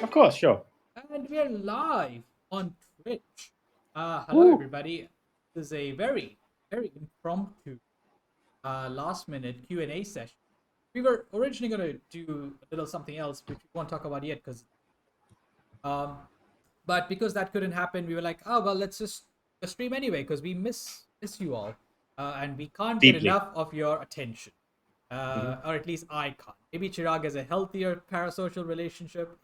Of course, sure. And we're live on Twitch. Hello, everybody. This is a very, very impromptu last minute Q&A session. We were originally going to do a little something else, which we won't talk about yet, but because that couldn't happen, we were like, oh, well, let's just stream anyway, because we miss you all. And we can't get Deeply. enough of your attention. Or at least I can't. Maybe Chirag has a healthier parasocial relationship.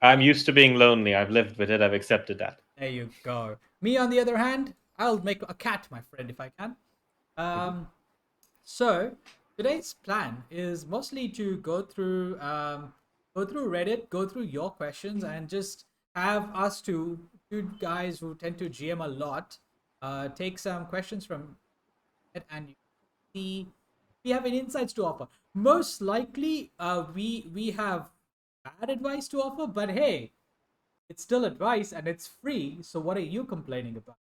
I'm used to being lonely. I've lived with it. I've accepted that. There you go. Me, on the other hand, I'll make a cat, my friend, if I can. So today's plan is mostly to go through Reddit, go through your questions, and just have us two guys who tend to GM a lot take some questions from it, and see we have any insights to offer. Most likely, we have bad advice to offer, but hey, it's still advice and it's free. So what are you complaining about?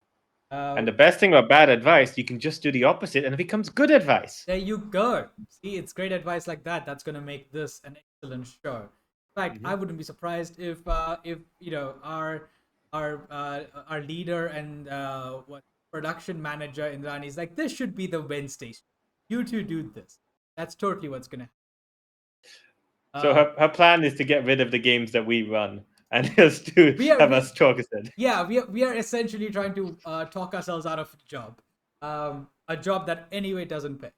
And the best thing about bad advice, you can just do the opposite and it becomes good advice. There you go. See, it's great advice like that that's going to make this an excellent show. In fact, I wouldn't be surprised if you know our leader and what production manager Indrani is like, this should be the Wednesday. You two do this. That's totally what's going to happen. So her plan is to get rid of the games that we run and just to have us talk instead. Yeah, we are essentially trying to talk ourselves out of a job. A job that anyway doesn't pay.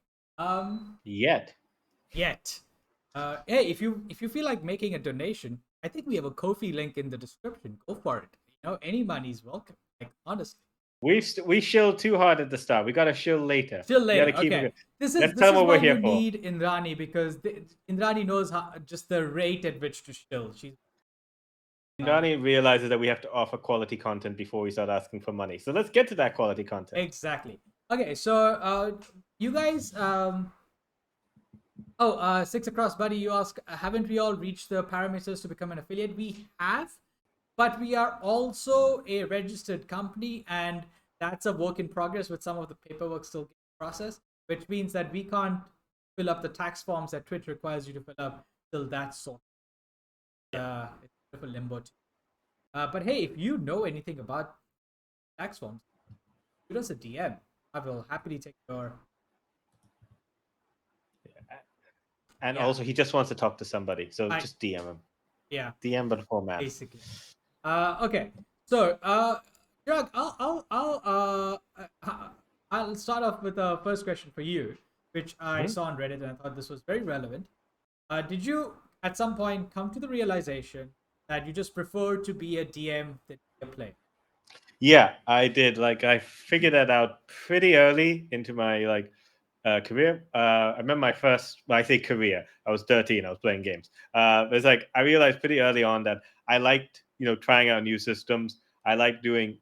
Yet. Hey, if you feel like making a donation, I think we have a Ko-fi link in the description. Go for it. You know, any money is welcome. Like, honestly. We shill too hard at the start. We gotta shill later. Still later. Okay. This is what we're here you for. Need Indrani, because Indrani knows how, just the rate at which to shill. Indrani realizes that we have to offer quality content before we start asking for money. So let's get to that quality content. Exactly. Okay, so you guys Six Across Buddy, you ask, haven't we all reached the parameters to become an affiliate? We have, but we are also a registered company, and that's a work in progress with some of the paperwork still getting processed, which means that we can't fill up the tax forms that Twitch requires you to fill up till that's sorted. It's a bit of a limbo too. But hey, if you know anything about tax forms, shoot us a DM. I will happily take your... And also, he just wants to talk to somebody, so just DM him. Yeah. DM but format. Basically. Okay. So, Chirag, I'll start off with the first question for you, which I saw on Reddit, and I thought this was very relevant. Did you, at some point, come to the realization that you just prefer to be a DM than a player? Yeah, I did. Like, I figured that out pretty early into my career. I remember my first, when I say career, I was 13, I was playing games. It's like, I realized pretty early on that I liked, trying out new systems. I liked doing,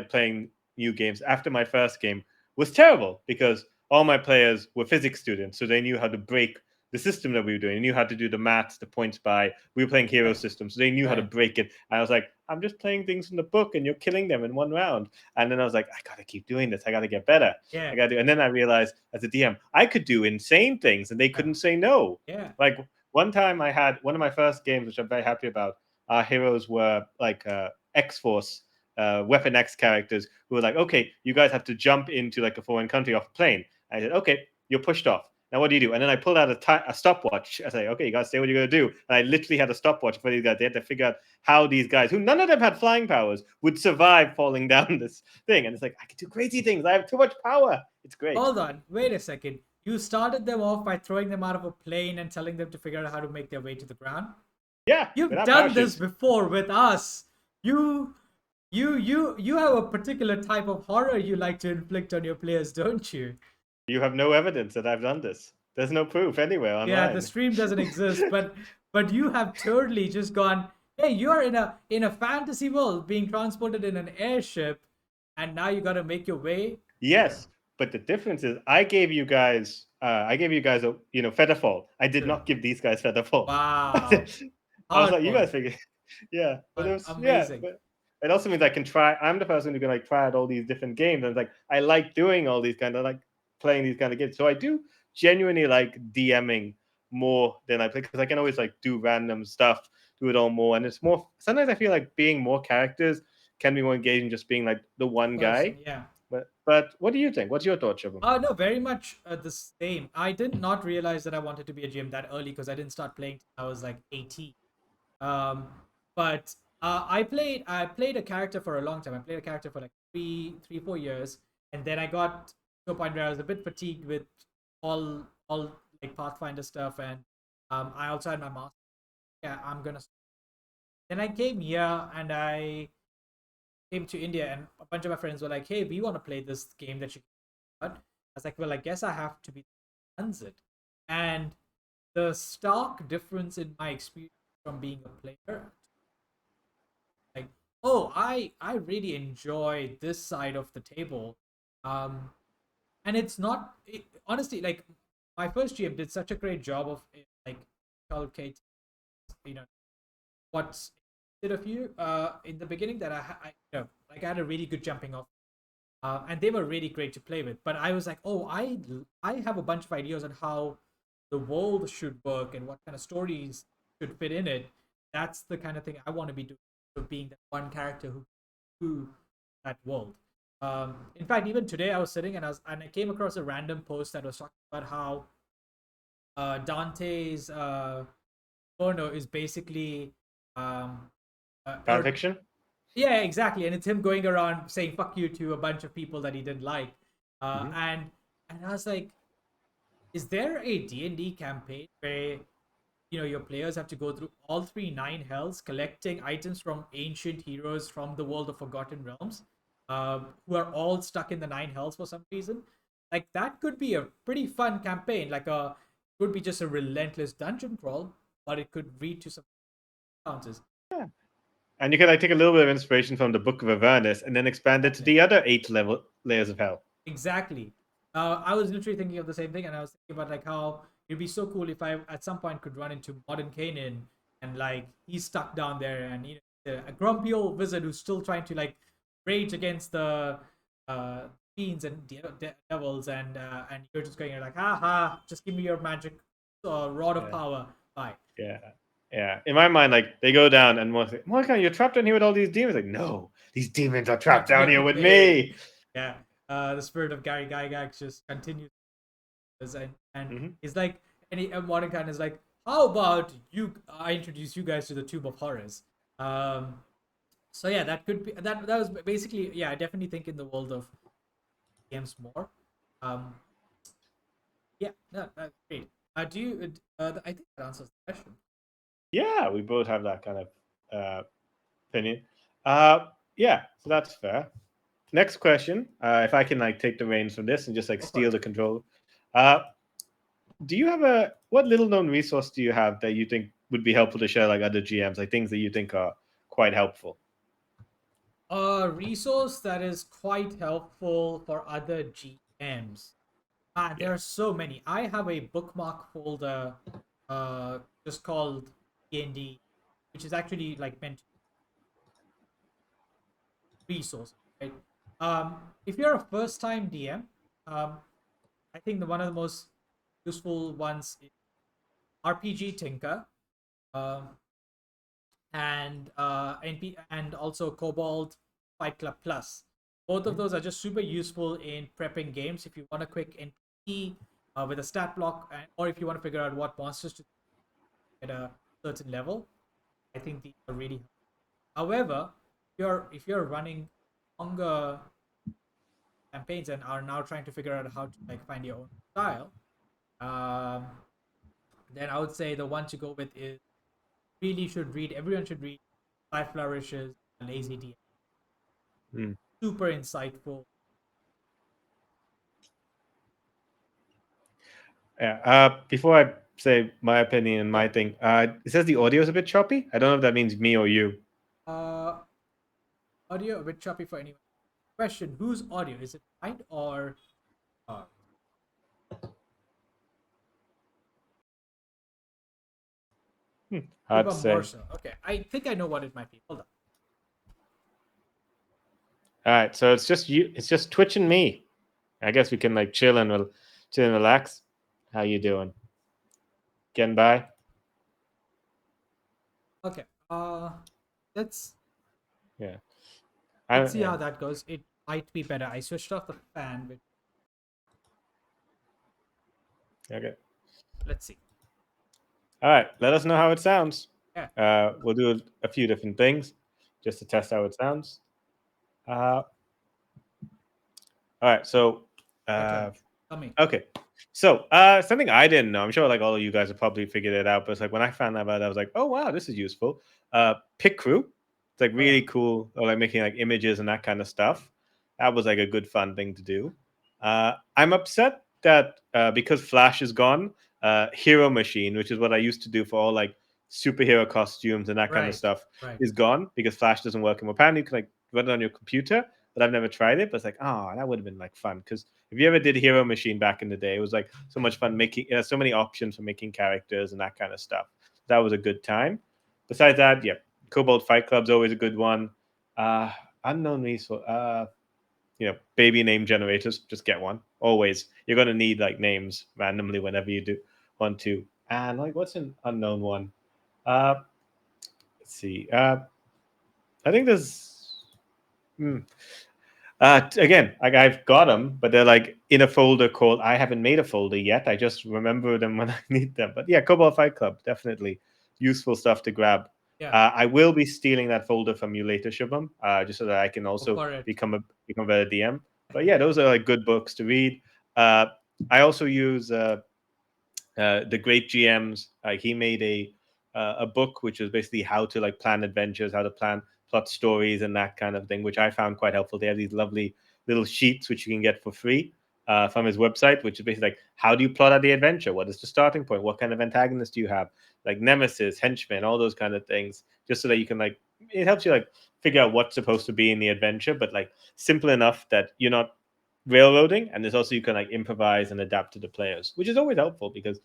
playing new games. After my first game was terrible because all my players were physics students, so they knew how to break the system that we were doing. They knew how to do the maths, the points by. We were playing hero systems, so they knew how to break it. And I was like, I'm just playing things from the book, and you're killing them in one round. And then I was like, I gotta keep doing this. I gotta get better. Yeah. I gotta do. And then I realized, as a DM, I could do insane things, and they couldn't say no. Yeah. Like one time, I had one of my first games, which I'm very happy about. Our heroes were like X-Force, Weapon X characters who were like, okay, you guys have to jump into like a foreign country off a plane. I said, okay, you're pushed off. Now what do you do? And then I pulled out a stopwatch. I say, okay, you guys say what you're gonna do. And I literally had a stopwatch for these guys. They had to figure out how these guys, who none of them had flying powers, would survive falling down this thing. And it's like, I can do crazy things. I have too much power. It's great. Hold on, wait a second. You started them off by throwing them out of a plane and telling them to figure out how to make their way to the ground. Yeah, You've without done this parachutes. before with us. You have a particular type of horror you like to inflict on your players, don't you? You have no evidence that I've done this. There's no proof anywhere Yeah, online. the stream doesn't exist, but you have totally just gone, hey, you're in a fantasy world being transported in an airship, and now you got to make your way. Yes, but the difference is I gave you guys a feather fall. I did True. not give these guys feather fall. Wow, I was like, you hardcore, guys figure, yeah. But it was amazing. but it also means I can try. I'm the person who can like try out all these different games, and it's like I like doing all these kind of like playing these kind of games. So I do genuinely like DMing more than I play because I can always like do random stuff, do it all more, and it's more. Sometimes I feel like being more characters can be more engaging just being like the one Person, guy. yeah. But what do you think? What's your thoughts, Shubham? No, very much the same. I did not realize that I wanted to be a GM that early because I didn't start playing till I was like 18. Um, but I played a character for a long time. I played a character for like 4 years, and then I got to a point where I was a bit fatigued with all like Pathfinder stuff, and I also had my master. Yeah, I'm gonna. Then I came here and I came to India, and a bunch of my friends were like, "Hey, we want to play this game that you." I was like, "Well, I guess I have to be the one who runs it," and the stark difference in my experience from being a player, like, oh, I really enjoy this side of the table, and it's not honestly like my first GM did such a great job of like calculate, you know, what's did of you in the beginning that like I had a really good jumping off, and they were really great to play with. But I was like, oh, I have a bunch of ideas on how the world should work and what kind of stories should fit in it. That's the kind of thing I want to be doing. So being that one character who that world. In fact, even today I was sitting and I came across a random post that was talking about how Dante's Inferno is basically um, Fan or fiction? yeah, exactly. And it's him going around saying "fuck you" to a bunch of people that he didn't like. Uh, Mm-hmm. and and I was like, is there a D&D campaign where your players have to go through all three nine hells, collecting items from ancient heroes from the world of Forgotten Realms, who are all stuck in the nine hells for some reason? Like that could be a pretty fun campaign. Like could be just a relentless dungeon crawl, but it could lead to some encounters. Yeah. And you can like take a little bit of inspiration from the Book of Avernus and then expand it to Exactly. the other 8 layers of hell. Exactly. I was literally thinking of the same thing, and I was thinking about like how it'd be so cool if I at some point could run into modern Canaan, and like he's stuck down there, and a grumpy old wizard who's still trying to like rage against the uh, fiends and devils, and you're just going like, ha ha, just give me your magic rod of Yeah. power, bye. Yeah. Yeah. In my mind, like they go down and Morgan, you're trapped down here with all these demons. Like, no, these demons are trapped down here with me. Yeah, the spirit of Gary Gygax just continues, and Mm-hmm. he's like, and Mordenkainen is like, how about I introduce you guys to the Tube of Horrors. Um, so yeah, that could be that was basically, yeah, I definitely think in the world of games more. Um, yeah, no, great. Do you? I think that answers the question. Yeah, we both have that kind of opinion. Uh, yeah, so that's fair. Next question. If I can like take the reins from this and just like Go for steal it. the control. Uh, do you have what little known resource do you have that you think would be helpful to share like other GMs, like things that you think are quite helpful? A resource that is quite helpful for other GMs. Ah, Yeah. there are so many. I have a bookmark folder, just called D&D, which is actually like meant to be resources, right? If you're a first-time DM, um, I think one of the most useful ones is RPG Tinker, um, and also Cobalt Fight Club Plus. Both of Mhm. those are just super useful in prepping games. If you want a quick NPC key with a stat block, or if you want to figure out what monsters to at a certain level, I think these are really helpful. However, if you're running longer campaigns and are now trying to figure out how to like find your own style, um, then I would say the one to go with is really should read. Everyone should read Life Flourishes, Lazy DM. Hmm. Super insightful. Yeah. Before I say my opinion and my thing, it says the audio is a bit choppy. I don't know if that means me or you. Uh, Audio a bit choppy for anyone. Question: whose audio is it? Mine or uh, Hard to Shubham more say. so? Okay, I think I know what it might be. Hold on. All right, so it's just you. It's just Twitch and me. I guess we can like chill and relax. How you doing? Getting by? Okay. Let's Yeah. let's see Yeah. how that goes. It might be better. I switched off the fan, but Okay. let's see. All right. Let us know how it sounds. Yeah. We'll do a few different things just to test how it sounds. Uh, all right. So, Your turn. uh, Tell me. okay. So, something I didn't know. I'm sure like all of you guys have probably figured it out, but it's like when I found out about it, I was like, oh wow, this is useful. Pick crew. It's like Oh yeah. really cool. Or like making like images and that kind of stuff. That was like a good fun thing to do. I'm upset that because Flash is gone, Hero Machine, which is what I used to do for all like superhero costumes and that kind of Right. stuff, Right. is gone because Flash doesn't work. And apparently you can like run it on your computer, but I've never tried it. But it's like, oh, that would have been like fun because if you ever did Hero Machine back in the day, it was like so much fun making so many options for making characters and that kind of stuff. That was a good time. Besides that, yeah, Cobalt Fight Club's always a good one. Uh, Unknown resource. Baby name generators. Just get one. Always, you're gonna need like names randomly whenever you do want to. And like, what's an unknown one? Uh, let's see. I think there's. hmm, again, like I've got them, but they're like in a folder called I haven't made a folder yet. I just remember them when I need them. But yeah, Cobalt Fight Club, definitely useful stuff to grab. Yeah. I will be stealing that folder from you later, Shubham, just so that I can Go also for it. become a better DM. But yeah, those are like good books to read. Uh, I also use the great GMs. He made a book which is basically how to like plan adventures, how to plan plot stories, and that kind of thing, which I found quite helpful. They have these lovely little sheets which you can get for free from his website, which is basically like how do you plot out the adventure? What is the starting point? What kind of antagonist do you have? Like nemesis, henchmen, all those kind of things, just so that you can like it helps you like figure out what's supposed to be in the adventure, but like simple enough that you're not railroading, and there's also you can like improvise and adapt to the players, which is always helpful because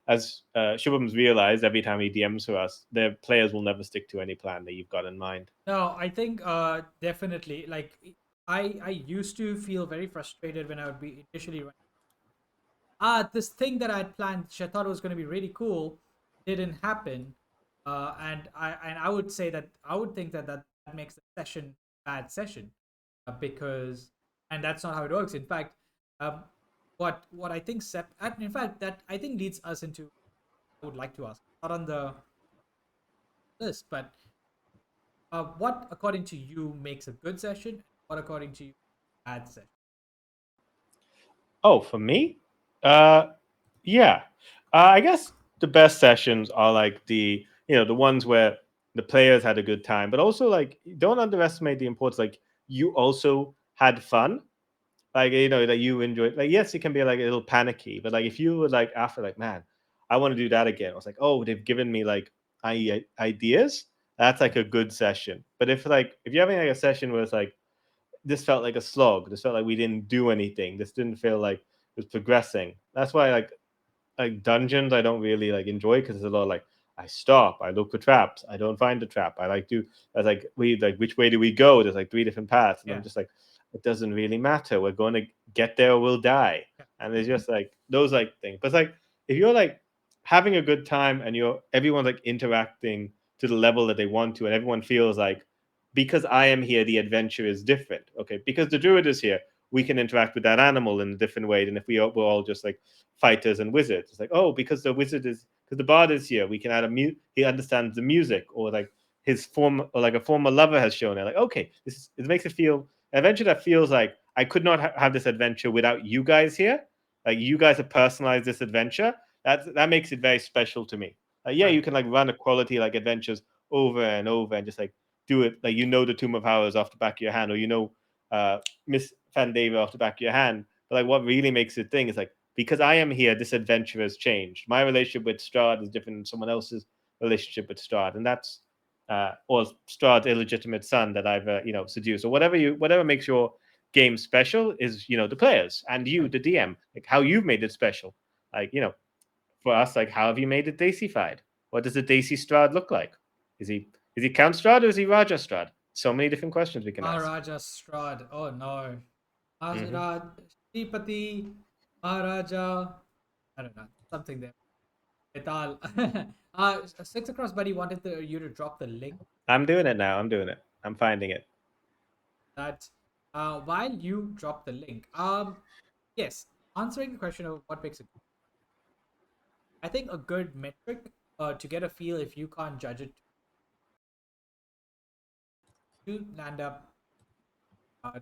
as Shubham's realized every time he DMs for us, the players will never stick to any plan that you've got in mind. No, I think definitely like I used to feel very frustrated when I would be initially running. This thing that I had planned, which I thought was going to be really cool, didn't happen. And I would say that I would think that makes the session bad session because and that's not how it works. In fact, um, what I think in fact that I think leads us into I would like to ask not on the list, but what according to you makes a good session? What according to you bad session? Oh, for me, uh, yeah, I guess the best sessions are like the ones where the players had a good time, but also like don't underestimate the importance. Like you also had fun, like that you enjoy. Like yes, it can be like a little panicky, but like if you were like after like man, I want to do that again. I was like, oh, they've given me like ideas. That's like a good session. But if you're having like a session where it's like this felt like a slog, this felt like we didn't do anything, this didn't feel like it was progressing. That's why like dungeons I don't really like enjoy because there's a lot of like I stop, I look for traps, I don't find the trap. I was like we like which way do we go? There's like three different paths, and I'm Yeah, just like it doesn't really matter. We're going to get there or we'll die. yeah, And there's just like those like things. But it's like if you're like having a good time and everyone's like interacting to the level that they want to, and everyone feels like because I am here, the adventure is different. Okay, because the druid is here. we can interact with that animal in a different way than if we're all just like fighters and wizards. It's like, oh, because the wizard is because the bard is here, we can add he understands the music, or like his form, or like a former lover has shown it. Like, okay, it makes it feel an adventure that feels like I could not have this adventure without you guys here. Like you guys have personalized this adventure. That makes it very special to me. Yeah, Right. you can like run a quality like adventures over and over and just like do it like the Tomb of Horrors off the back of your hand, or Miss Fandava off the back of your hand. But like what really makes it thing is like, because I am here, this adventure has changed. My relationship with Strahd is different than someone else's relationship with Strahd, and that's or Strahd's illegitimate son that I've seduced, or whatever makes your game special is the players and you, Right. the DM, like how you've made it special. Like for us, like how have you made it Dacified? What does a Daisy Strahd look like? Is he Count Strahd or is he Raja Strahd? So many different questions we can ask. Maharaja Strahd. Oh no. Mm-hmm. Maharaj Sripati Maharaja. I don't know. Something there. Betal. Six Across Buddy wanted you to drop the link I'm doing it now. I'm doing it. I'm finding it. that while you drop the link. Yes, answering the question of what makes it, I think a good metric to get a feel if you can't judge it, you land up.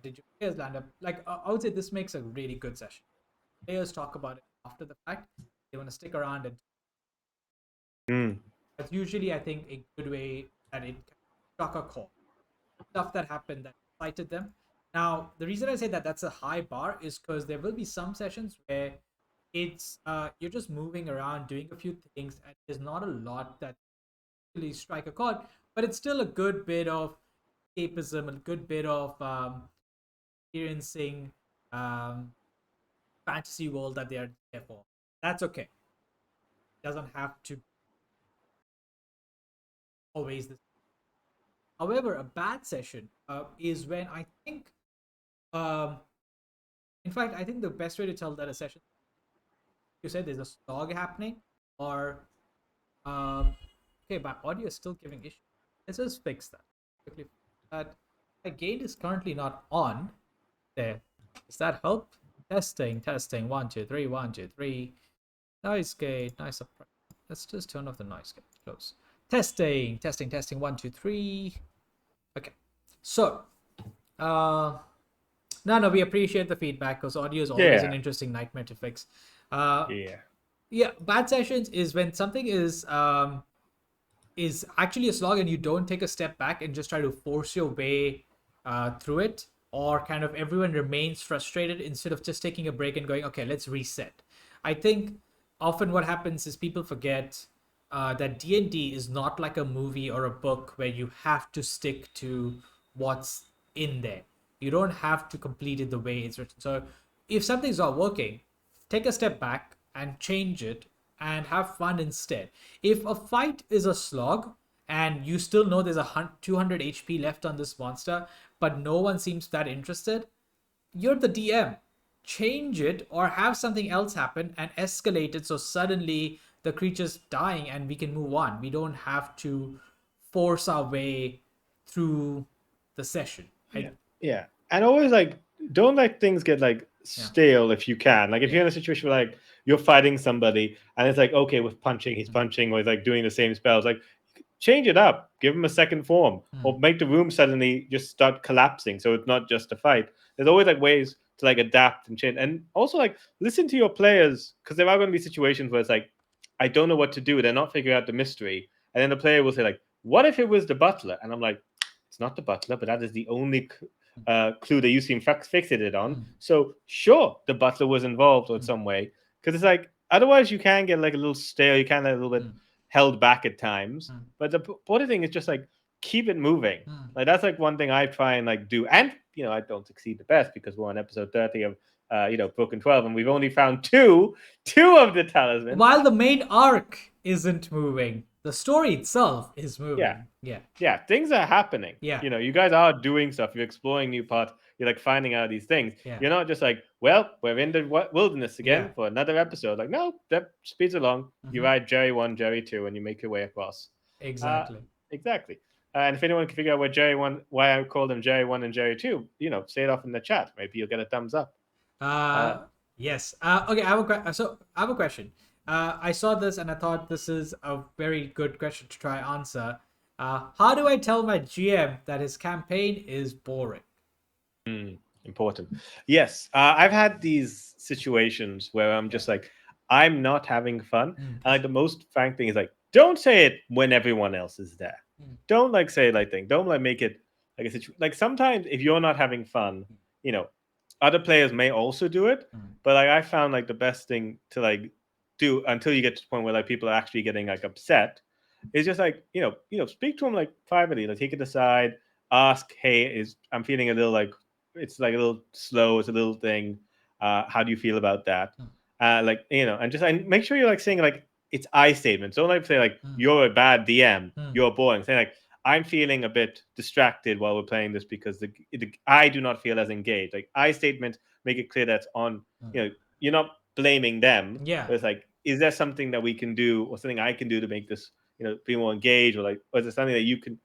Did your players land up? Like I would say, this makes a really good session. Players talk about it after the fact. They want to stick around, and Mm. that's usually, I think, a good way that it struck a chord. Stuff that happened that excited them. Now, the reason I say that that's a high bar is because there will be some sessions where it's you're just moving around doing a few things, and there's not a lot that really strike a chord, but it's still a good bit of escapism, a good bit of experiencing um, fantasy world that they're there for. That's okay. It doesn't have to always this. However, a bad session is when I think, um, in fact, I think the best way to tell that a session, you said there's a slog happening, or okay, my audio is still giving issues. Let's just fix that quickly. That my gate is currently not on. There. Does that help? Testing, testing. 1, 2, 3, 1, 2, 3. Noise gate, nice. Let's just turn off the noise gate. Close. Testing, testing, testing. 1, 2, 3. Okay. So, uh, no, we appreciate the feedback because audio is always an Yeah. interesting nightmare to fix. Uh, Yeah. yeah, bad sessions is when something is actually a slog and you don't take a step back and just try to force your way through it, or kind of everyone remains frustrated instead of just taking a break and going, okay, let's reset. I think often what happens is people forget that D&D is not like a movie or a book where you have to stick to what's in there. You don't have to complete it the way it's written. So if something's not working, take a step back and change it and have fun instead. If a fight is a slog and you still know there's a 200 HP left on this monster, but no one seems that interested, you're the DM. Change it or have something else happen and escalate it so suddenly the creature's dying and we can move on. We don't have to force our way through the session. Yeah. Yeah. And always like don't let things get like Yeah. stale if you can. Like if Yeah. you're in a situation where like you're fighting somebody and it's like, okay, with punching, he's punching, or he's like doing the same spells, like change it up, give him a second form, or make the room suddenly just start collapsing. So it's not just a fight. There's always like ways to like adapt and change. And also like listen to your players, because there are going to be situations where it's like, I don't know what to do. They're not figuring out the mystery. And then the player will say, like, what if it was the butler? And I'm like, it's not the butler, but that is the only clue that you seem fixated on. So sure, the butler was involved in some way, because it's like otherwise you can get like a little stale, you can get a little bit held back at times. But the important thing is just like keep it moving. Like that's like one thing I try and like do, and I don't succeed the best because we're on episode 30 of Broken 12, and we've only found two of the talismans. While the main arc isn't moving, the story itself is Yeah. moving. Yeah, things are happening. Yeah. You guys are doing stuff. You're exploring new parts. You're like finding out these things. Yeah. You're not just like, well, we're in the wilderness again Yeah. for another episode. Like, no, that speeds along. You ride Jerry 1, Jerry 2, and you make your way across. Exactly. Exactly. And if anyone can figure out why I call them Jerry 1 and Jerry 2, say it off in the chat. Maybe you'll get a thumbs up. Uh, Yes. Okay. I have a question. I saw this and I thought this is a very good question to try answer. How do I tell my GM that his campaign is boring? Important. Yes, I've had these situations where I'm just like, I'm not having fun. And like the most frank thing is like, don't say it when everyone else is there. Don't like say it like thing. Don't like make it like a situation. Like sometimes if you're not having fun, you know, other players may also do it. But like I found like the best thing to like do until you get to the point where like people are actually getting like upset is just like speak to them like privately, like take it aside, ask, hey, is I'm feeling a little like it's like a little slow, it's a little thing. How do you feel about that? Like and just make sure you're like saying like it's I statements. Don't like say like you're a bad DM, you're boring. Say like I'm feeling a bit distracted while we're playing this because I do not feel as engaged. Like I statement, make it clear that's on. You're not blaming them. Yeah. But it's like, is there something that we can do or something I can do to make this be more engaged, or like, or is there something that you can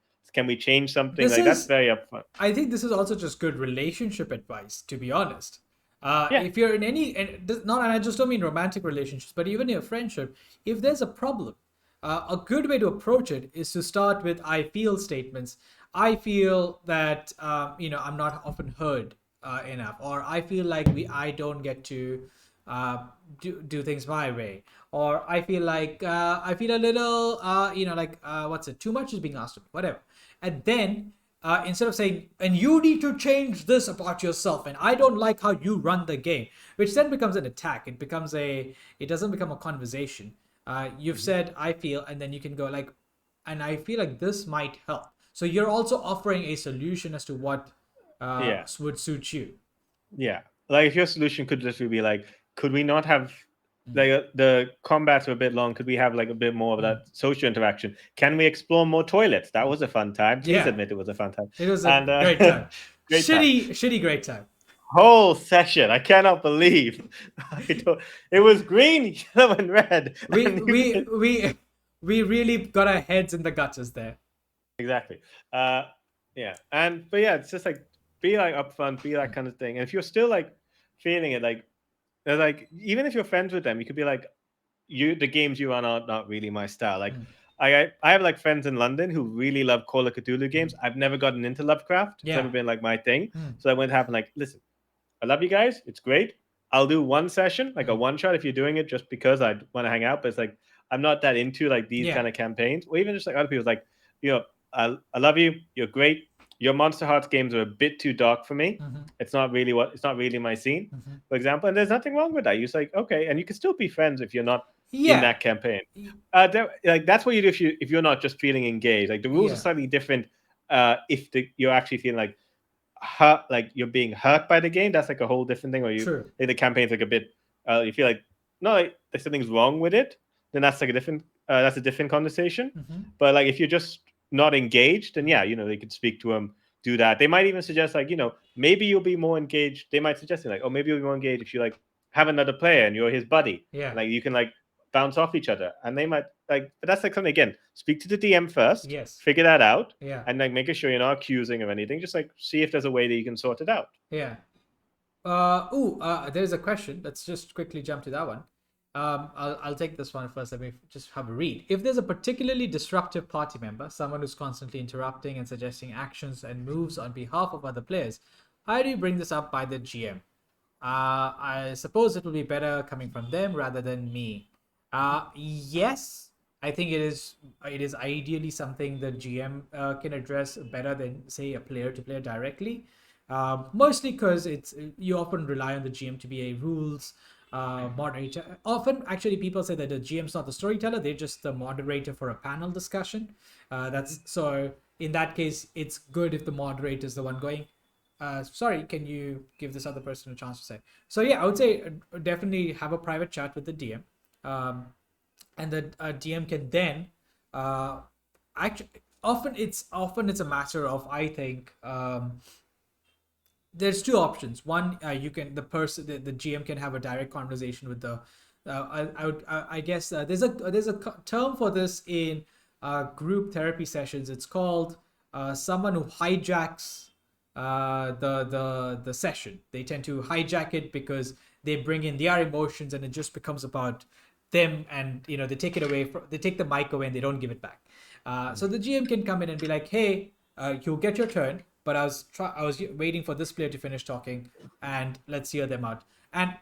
we change something This like that's is, very upfront. I think this is also just good relationship advice, to be honest. Yeah. If you're in any, and I just don't mean romantic relationships, but even in a friendship, if there's a problem, a good way to approach it is to start with "I feel" statements. I feel that I'm not often heard enough, or I feel like I don't get to do things my way, or I feel like I feel a little what's it? Too much is being asked of me, whatever. And then instead of saying, and you need to change this about yourself, and I don't like how you run the game, which then becomes an attack. It doesn't become a conversation. You've said, I feel, and then you can go like, and I feel like this might help. So you're also offering a solution as to what would suit you. Yeah. Like if your solution could just be like, could we not have like the combats are a bit long? Could we have like a bit more of that social interaction? Can we explore more toilets? That was a fun time. Please Yeah, admit it was a fun time. it was a And great time. great time. Shitty great time. Whole session. I cannot believe it was green, yellow, and red. We And we we we really got our heads in the gutters there. exactly. Yeah. But yeah, it's just like be like upfront, be that kind of thing. And if you're still like feeling it, like they're like, even if you're friends with them, you could be like, the games you run are not really my style. Like I have like friends in London who really love Call of Cthulhu games. I've never gotten into Lovecraft. It's Yeah. never been like my thing. So I went to happen like, listen, I love you guys. It's great. I'll do one session, like a one shot if you're doing it just because I want to hang out. But it's like I'm not that into like these kind of campaigns, or even just like other people's like, I love you. You're great. Your Monster Hearts games are a bit too dark for me. It's not really my scene, for example. And there's nothing wrong with that. You're just like, okay, and you can still be friends if you're not in that campaign. Like that's what you do if you're not just feeling engaged. Like the rules are slightly different. If you're actually feeling like hurt, like you're being hurt by the game, that's like a whole different thing. Where like the campaign's like a bit, you feel like no, like there's something's wrong with it. Then that's like a different conversation. But like if you're just not engaged, then yeah, they could speak to them, do that. They might even suggest like maybe you'll be more engaged. They might suggest like, oh, maybe you'll be more engaged if you like have another player and you're his buddy. Yeah. Like you can like bounce off each other, and they might like. But that's like something again. Speak to the DM first. Yes. Figure that out. Yeah. And like making sure you're not accusing of anything. Just like see if there's a way that you can sort it out. Yeah. There's a question. Let's just quickly jump to that one. I'll take this one first. Let me just have a read. If there's a particularly disruptive party member, someone who's constantly interrupting and suggesting actions and moves on behalf of other players, how do you bring this up by the GM? I suppose it will be better coming from them rather than me. Yes, I think it is ideally something the GM can address better than say a player to player directly. Mostly because you often rely on the GM to be a rules moderator. Often, actually, people say that the GM's not the storyteller; they're just the moderator for a panel discussion. That's so. In that case, it's good if the moderator is the one going. Sorry, can you give this other person a chance to say? So yeah, I would say definitely have a private chat with the DM, and the DM can then actually often it's a matter of I think. There's two options. One, you can the GM can have a direct conversation with the. I guess there's a term for this in group therapy sessions. It's called someone who hijacks the session. They tend to hijack it because they bring in their emotions, and it just becomes about them. And they take it away. They take the mic away and they don't give it back. So the GM can come in and be like, "Hey, you'll get your turn, but I was waiting for this player to finish talking, and let's hear them out." And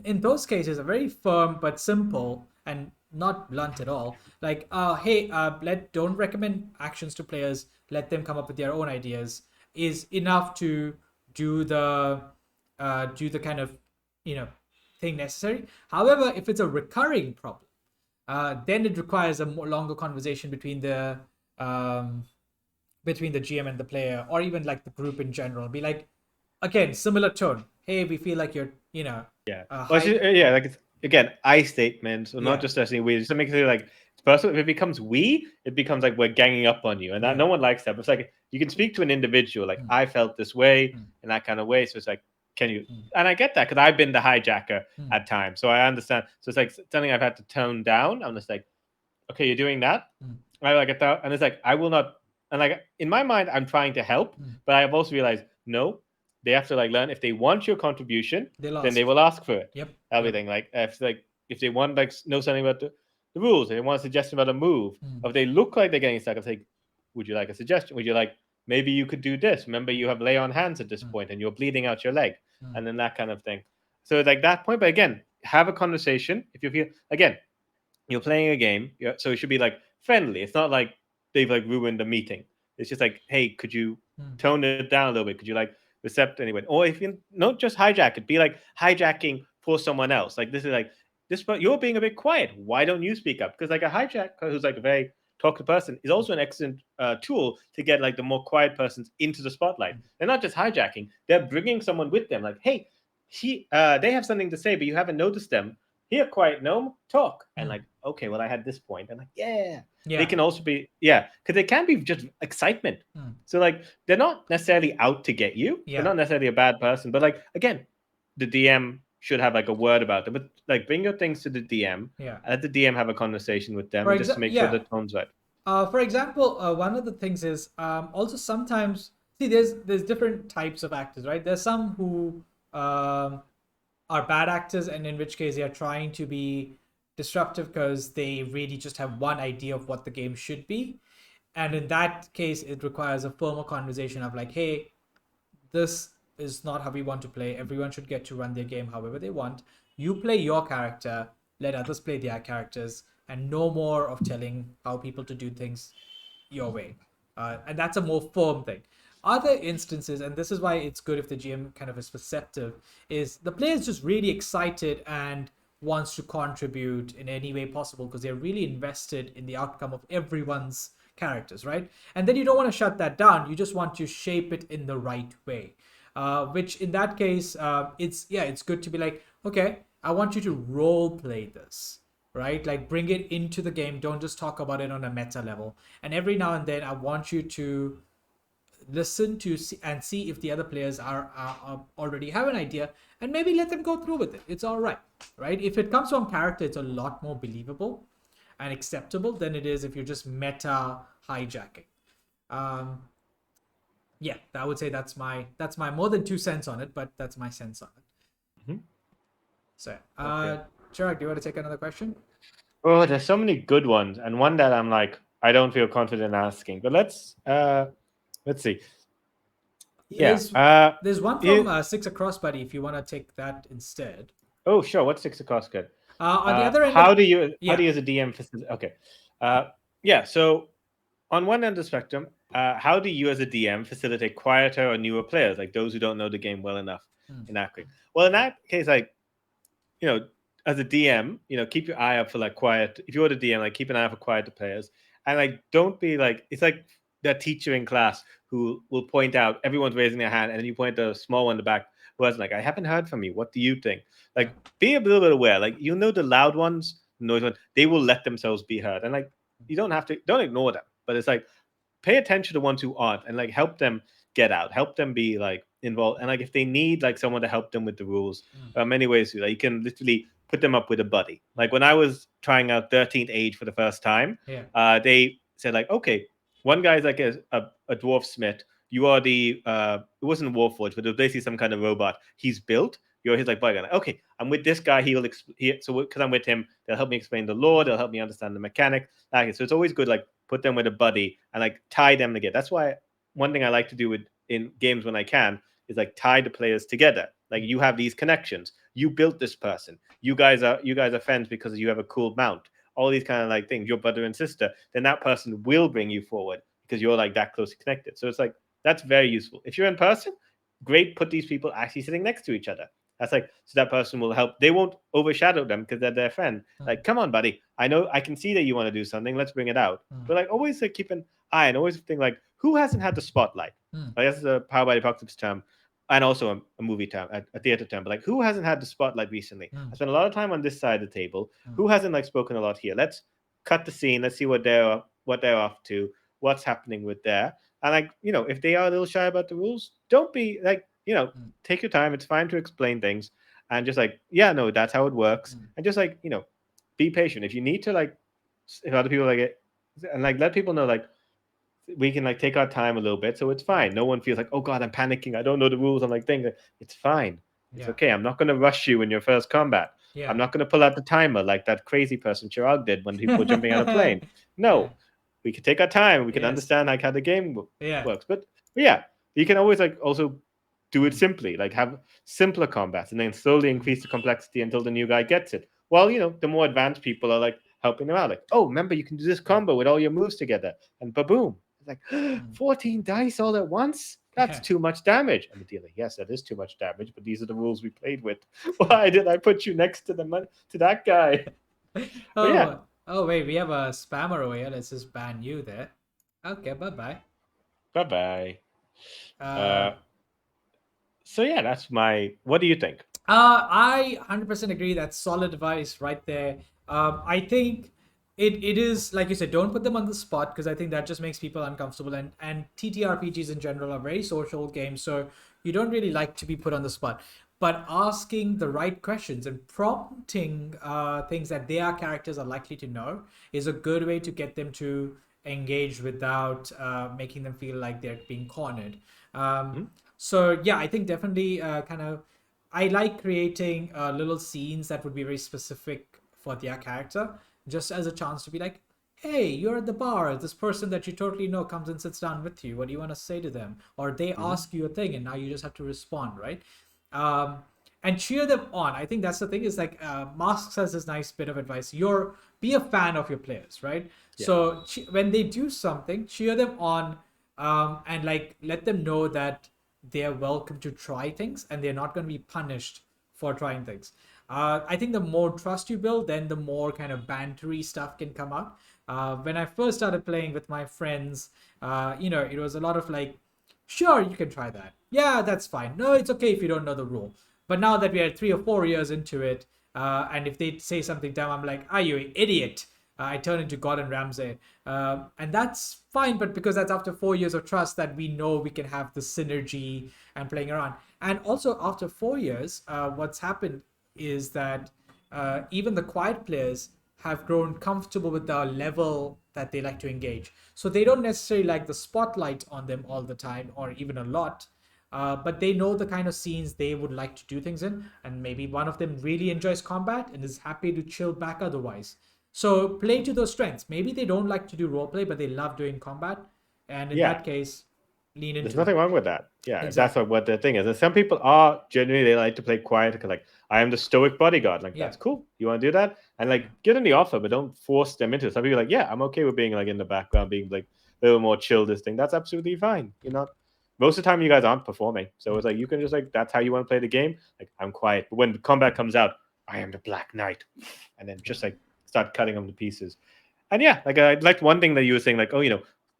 in those cases, a very firm but simple and not blunt at all, like, hey, let don't recommend actions to players, let them come up with their own ideas, is enough to do the do the kind of you know thing necessary. However, if it's a recurring problem, then it requires a more longer conversation um, between the GM and the player, or even like the group in general. Be like, again, similar tone. Hey, we feel like you're, Yeah. Well, high. yeah, Yeah, like it's again, I statements, or not yeah, just any we, just to make it like it's personal. If it becomes we, it becomes like we're ganging up on you, and that yeah. no one likes that. But it's like you can speak to an individual, like I felt this way Mm, in that kind of way. So it's like, can you? mm, And I get that because I've been the hijacker mm, at times, so I understand. So it's like something I've had to tone down. I'm just like, okay, you're doing that. mm, I like it that, and it's like I will not. And like in my mind, I'm trying to help, mm. but I've also realized no, they have to like learn if they want your contribution, They then they lost. will ask for it. Yep, yep. Everything like if they want like know something about the rules, they want a suggestion about a move, Mm, or if they look like they're getting stuck, I'm like, would you like a suggestion? Would you like maybe you could do this? Remember, you have lay on hands at this mm, point, and you're bleeding out your leg, mm, and then that kind of thing. So like that point, but again, have a conversation if you feel again you're playing a game, so it should be like friendly. It's not like they've like ruined the meeting. It's just like, hey, could you mm, tone it down a little bit? Could you like accept anyway? Or if you not just hijack it, be like hijacking for someone else. Like this is like this, but you're being a bit quiet. Why don't you speak up? Because like a hijacker who's like a very talkative person is also an excellent tool to get like the more quiet persons into the spotlight. mm, They're not just hijacking; they're bringing someone with them. Like, hey, they have something to say, but you haven't noticed them here, quiet gnome, talk. And mm. like, okay, well, I had this point. And like, yeah. They Yeah. can also be, yeah, because they can be just excitement. Mm, So like, they're not necessarily out to get you. They're yeah. not necessarily a bad person. But like, again, the DM should have like a word about them. But like, bring your things to the DM. Yeah. Let the DM have a conversation with them, and just to make sure Yeah. the tone's right. For example, one of the things is, also sometimes, see, there's different types of actors, right? There's some who are bad actors, and in which case they are trying to be disruptive because they really just have one idea of what the game should be. And in that case, it requires a firmer conversation of like, hey, this is not how we want to play. Everyone should get to run their game however they want. You play your character, let others play their characters, and no more of telling how people to do things your way. And that's a more firm thing. Other instances, and this is why it's good if the GM kind of is perceptive, is the player is just really excited and wants to contribute in any way possible because they're really invested in the outcome of everyone's characters, right? And then you don't want to shut that down. You just want to shape it in the right way. Which in that case, it's good to be like, okay, I want you to role play this, right? Like bring it into the game. Don't just talk about it on a meta level. And every now and then, I want you to listen to see and see if the other players are already have an idea, and maybe let them go through with it. It's all right, right? If it comes from character, it's a lot more believable and acceptable than it is if you're just meta hijacking. Um, yeah, I would say that's my more than 2 cents on it, but that's my sense on it. Mhm. So, Okay. Chirag, do you want to take another question? Oh, there's so many good ones, and one that I'm like, I don't feel confident asking. But let's see. Yeah. There's there's one from It, Six Across Buddy if you want to take that instead. oh, sure. What's six across good? On the other end of How do yeah, you as a DM facilitate? Okay. Uh, yeah. So on one end of the spectrum, how do you as a DM facilitate quieter or newer players, like those who don't know the game well enough mm, in that case? Well, in that case, like you know, as a DM, keep your eye out for like quiet. If you're the DM, like keep an eye out for quieter players, and like don't be like it's like that teacher in class who will point out everyone's raising their hand, and then you point the small one in the back who has like, I haven't heard from you. What do you think? yeah, Like, be a little bit aware. Like, the loud ones, the noise ones, they will let themselves be heard, and like you don't ignore them, but it's like pay attention to ones who aren't and like help them get out, help them be like involved. And like if they need like someone to help them with the rules, mm, many ways to like you can literally put them up with a buddy. mm, Like when I was trying out 13th Age for the first time, yeah, they said like, okay, one guy is like a dwarf smith. You are the it wasn't a warforged, but it was basically some kind of robot he's built. You're his like bodyguard. Like, okay, I'm with this guy. So because I'm with him, they'll help me explain the lore. They'll help me understand the mechanic. Like, so it's always good like put them with a buddy and like tie them together. That's why one thing I like to do with in games when I can is like tie the players together. Like you have these connections. You built this person. You guys are friends because you have a cool mount. All these kind of like things. Your brother and sister. Then that person will bring you forward because you're like that closely connected. So it's like that's very useful. If you're in person, great. Put these people actually sitting next to each other. That's like so that person will help. They won't overshadow them because they're their friend. Like, come on, buddy. I know I can see that you want to do something. Let's bring it out. But like always like, keep an eye and always think like who hasn't had the spotlight? Like that's a Power by the Apocalypse term. And also a movie term, a theater term, but like who hasn't had the spotlight recently? I spent a lot of time on this side of the table. Who hasn't like spoken a lot here? Let's cut the scene. Let's see what they're off to, what's happening with there. And like, if they are a little shy about the rules, don't be like, take your time. It's fine to explain things and just like, yeah, no, that's how it works. And just like, be patient. If you need to like if other people like it and like let people know like we can like take our time a little bit, so it's fine. No one feels like, oh god, I'm panicking. I don't know the rules. I'm like thinking, it's fine. It's okay. I'm not going to rush you in your first combat. I'm not going to pull out the timer like that crazy person Chirag did when people were jumping out of plane. No, we can take our time. We can understand like how the game works. But yeah, you can always like also do it simply, like have simpler combats, and then slowly increase the complexity until the new guy gets it. Well, the more advanced people are like helping them out. Like, oh, remember you can do this combo with all your moves together, and ba-boom. It's like 14 dice all at once. That's too much damage. And the dealer, yes, that is too much damage, but these are the rules we played with. Why did I put you next to to that guy? But yeah, Oh wait, we have a spammer over here. Let's just ban you there. Okay, bye bye. bye bye. Uh, Uh, so yeah, that's my. What do you think? I 100% agree. That's solid advice right there. I think it is like you said. Don't put them on the spot because I think that just makes people uncomfortable. And TTRPGs in general are very social games, so you don't really like to be put on the spot. But asking the right questions and prompting things that their characters are likely to know is a good way to get them to engage without making them feel like they're being cornered. Um, Hmm? so yeah, I think definitely kind of I like creating little scenes that would be very specific for their character, just as a chance to be like, hey, you're at the bar. This person that you totally know comes and sits down with you. What do you want to say to them? Or they Hmm? ask you a thing and now you just have to respond, right? Um, and cheer them on. I think that's the thing is like Masks has this nice bit of advice. Be a fan of your players, right? Yeah. So when they do something, cheer them on and like let them know that they're welcome to try things and they're not going to be punished for trying things. I think the more trust you build, then the more kind of bantery stuff can come out. When I first started playing with my friends, it was a lot of like, sure, you can try that. Yeah, that's fine. No, it's okay if you don't know the rule. But now that we are 3 or 4 years into it, and if they say something dumb, I'm like, are you an idiot? I turn into Gordon Ramsay. And that's fine, but because that's after 4 years of trust that we know we can have the synergy and playing around. And also, after 4 years, what's happened is that even the quiet players have grown comfortable with the level that they like to engage. So they don't necessarily like the spotlight on them all the time or even a lot. But they know the kind of scenes they would like to do things in, and maybe one of them really enjoys combat and is happy to chill back otherwise. So play to those strengths. Maybe they don't like to do roleplay, but they love doing combat, and in Yeah. that case, lean There's into nothing it. wrong with that. Yeah, if that's Exactly. what the thing is. And some people are genuinely they like to play quiet because like I am the stoic bodyguard. Like Yeah. that's cool. You want to do that? And like give them the offer, but don't force them into it. Some people are like, yeah, I'm okay with being like in the background, being like a little more chill. This thing that's absolutely fine. You're not. Most of the time, you guys aren't performing, so it's like you can just like that's how you want to play the game. Like I'm quiet, but when the combat comes out, I am the Black Knight, and then Yeah. just like start cutting them to pieces. And yeah, like I liked one thing that you were saying, like, oh,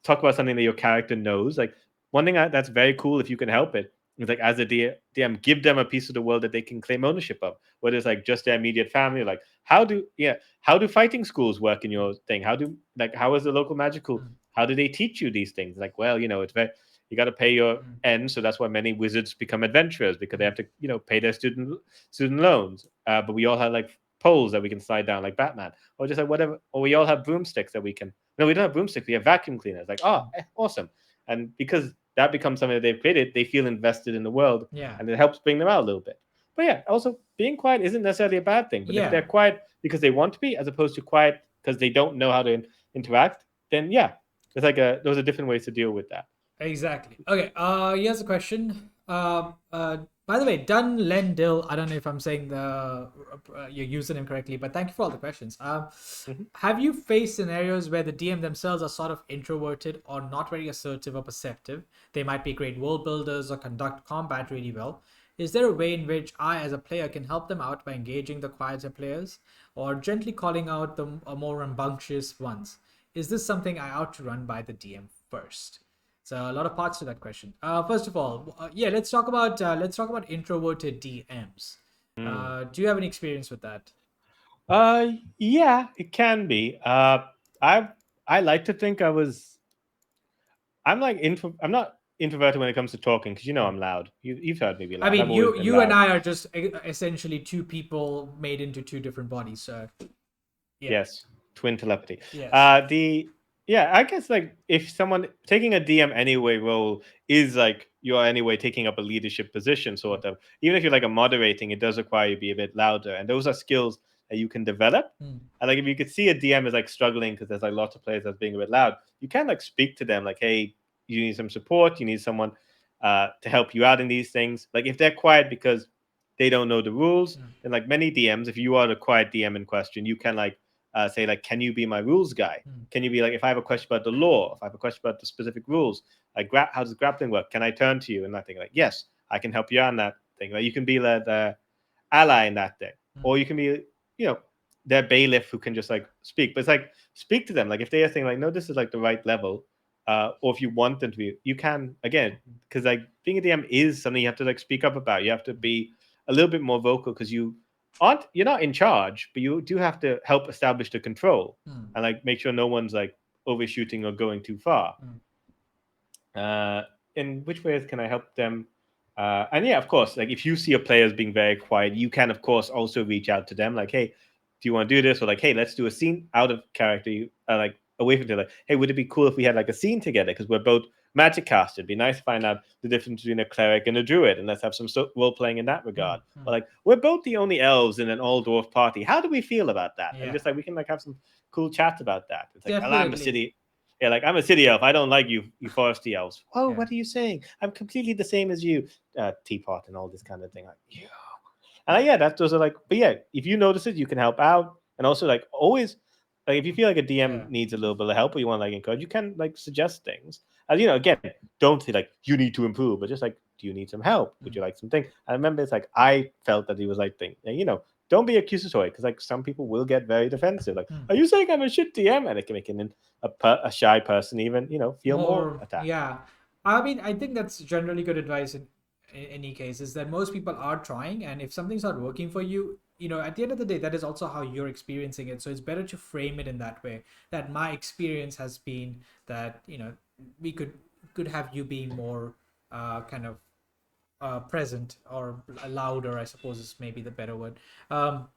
talk about something that your character knows. Like one thing that's very cool if you can help it is like as a DM, give them a piece of the world that they can claim ownership of, whether it's like just their immediate family. Like how do fighting schools work in your thing? How is the local magical? Mm, How do they teach you these things? Like, well, it's very you got to pay your mm, end, so that's why many wizards become adventurers because they mm, have to pay their student loans. But we all have like poles that we can slide down like Batman, or just like whatever, or we all have broomsticks that we can no, we don't have broomsticks. We have vacuum cleaners. Like, oh, awesome. And because that becomes something that they've created, they feel invested in the world, Yeah. and it helps bring them out a little bit. But yeah, also being quiet isn't necessarily a bad thing. But if Yeah. they're quiet because they want to be, as opposed to quiet because they don't know how to interact, then yeah, there's like those are different ways to deal with that. Exactly. Okay. Here's a question. By the way, Dun Len Dill. I don't know if I'm saying your username correctly, but thank you for all the questions. Mm-hmm. Have you faced scenarios where the DM themselves are sort of introverted or not very assertive or perceptive? They might be great world builders or conduct combat really well. Is there a way in which I, as a player, can help them out by engaging the quieter players or gently calling out the more rambunctious ones? Is this something I ought to run by the DM first? So a lot of parts to that question. First of all, yeah, let's talk about introverted DMs. Mm. Do you have any experience with that? Yeah, it can be. I I like to think I'm like I'm not introverted when it comes to talking because I'm loud. You've heard me be I loud. mean, I've always been you and loud. I are just essentially two people made into two different bodies. So yeah, Yes, twin telepathy. yes, The Yeah, I guess like if someone taking a DM anyway role is like you're anyway taking up a leadership position, sort of. Even if you're like a moderating, it does require you to be a bit louder, and those are skills that you can develop. mm, And like if you could see a DM is like struggling because there's like lots of players that's being a bit loud, you can like speak to them like, hey, you need some support, you need someone to help you out in these things. Like if they're quiet because they don't know the rules, mm, then like many DMs, if you are the quiet DM in question, you can like say like, can you be my rules guy? mm, Can you be like, if I have a question about the law, if I have a question about the specific rules, like how does grappling work? Can I turn to you? And I think like, yes, I can help you on that thing. Like you can be the ally in that thing, mm, or you can be, you know, their bailiff who can just like speak. But it's like speak to them. Like if they are saying like, no, this is like the right level, or if you want them to be, you can again because like being a DM is something you have to like speak up about. You have to be a little bit more vocal because you're not in charge, but you do have to help establish the control mm, and like make sure no one's like overshooting or going too far. mm, Uh, in which ways can I help them? And yeah, of course, like if you see a players being very quiet, you can of course also reach out to them, like, hey, do you want to do this? Or like, hey, let's do a scene out of character, like away from it. Like, hey, would it be cool if we had like a scene together? Because we're both magic casters. It'd be nice to find out the difference between a cleric and a druid, and let's have some role playing in that mm, regard. Or mm. like, we're both the only elves in an all dwarf party. How do we feel about that? And Yeah, just like we can like have some cool chat about that. It's like, well, I'm a definitely. city yeah, like I'm a city elf. I don't like you foresty elves. Oh, Yeah. what are you saying? I'm completely the same as you, teapot and all this kind of thing. Like, yeah, and yeah, that those are like. But yeah, if you notice it, you can help out, and also like always, like if you feel like a DM Yeah. needs a little bit of help or you want to like encourage, you can like suggest things. And again, don't say like you need to improve, but just like, do you need some help? Would Mm, you like something? I remember it's like I felt that he was like, don't be accusatory because like some people will get very defensive. Like, mm. are you saying I'm a shit DM? And it can make a shy person even feel more More, attacked. yeah. I mean, I think that's generally good advice in any case, is that most people are trying, and if something's not working for you, at the end of the day, that is also how you're experiencing it. So it's better to frame it in that way. That my experience has been that, we could have you being more kind of present or louder, I suppose is maybe the better word. Um,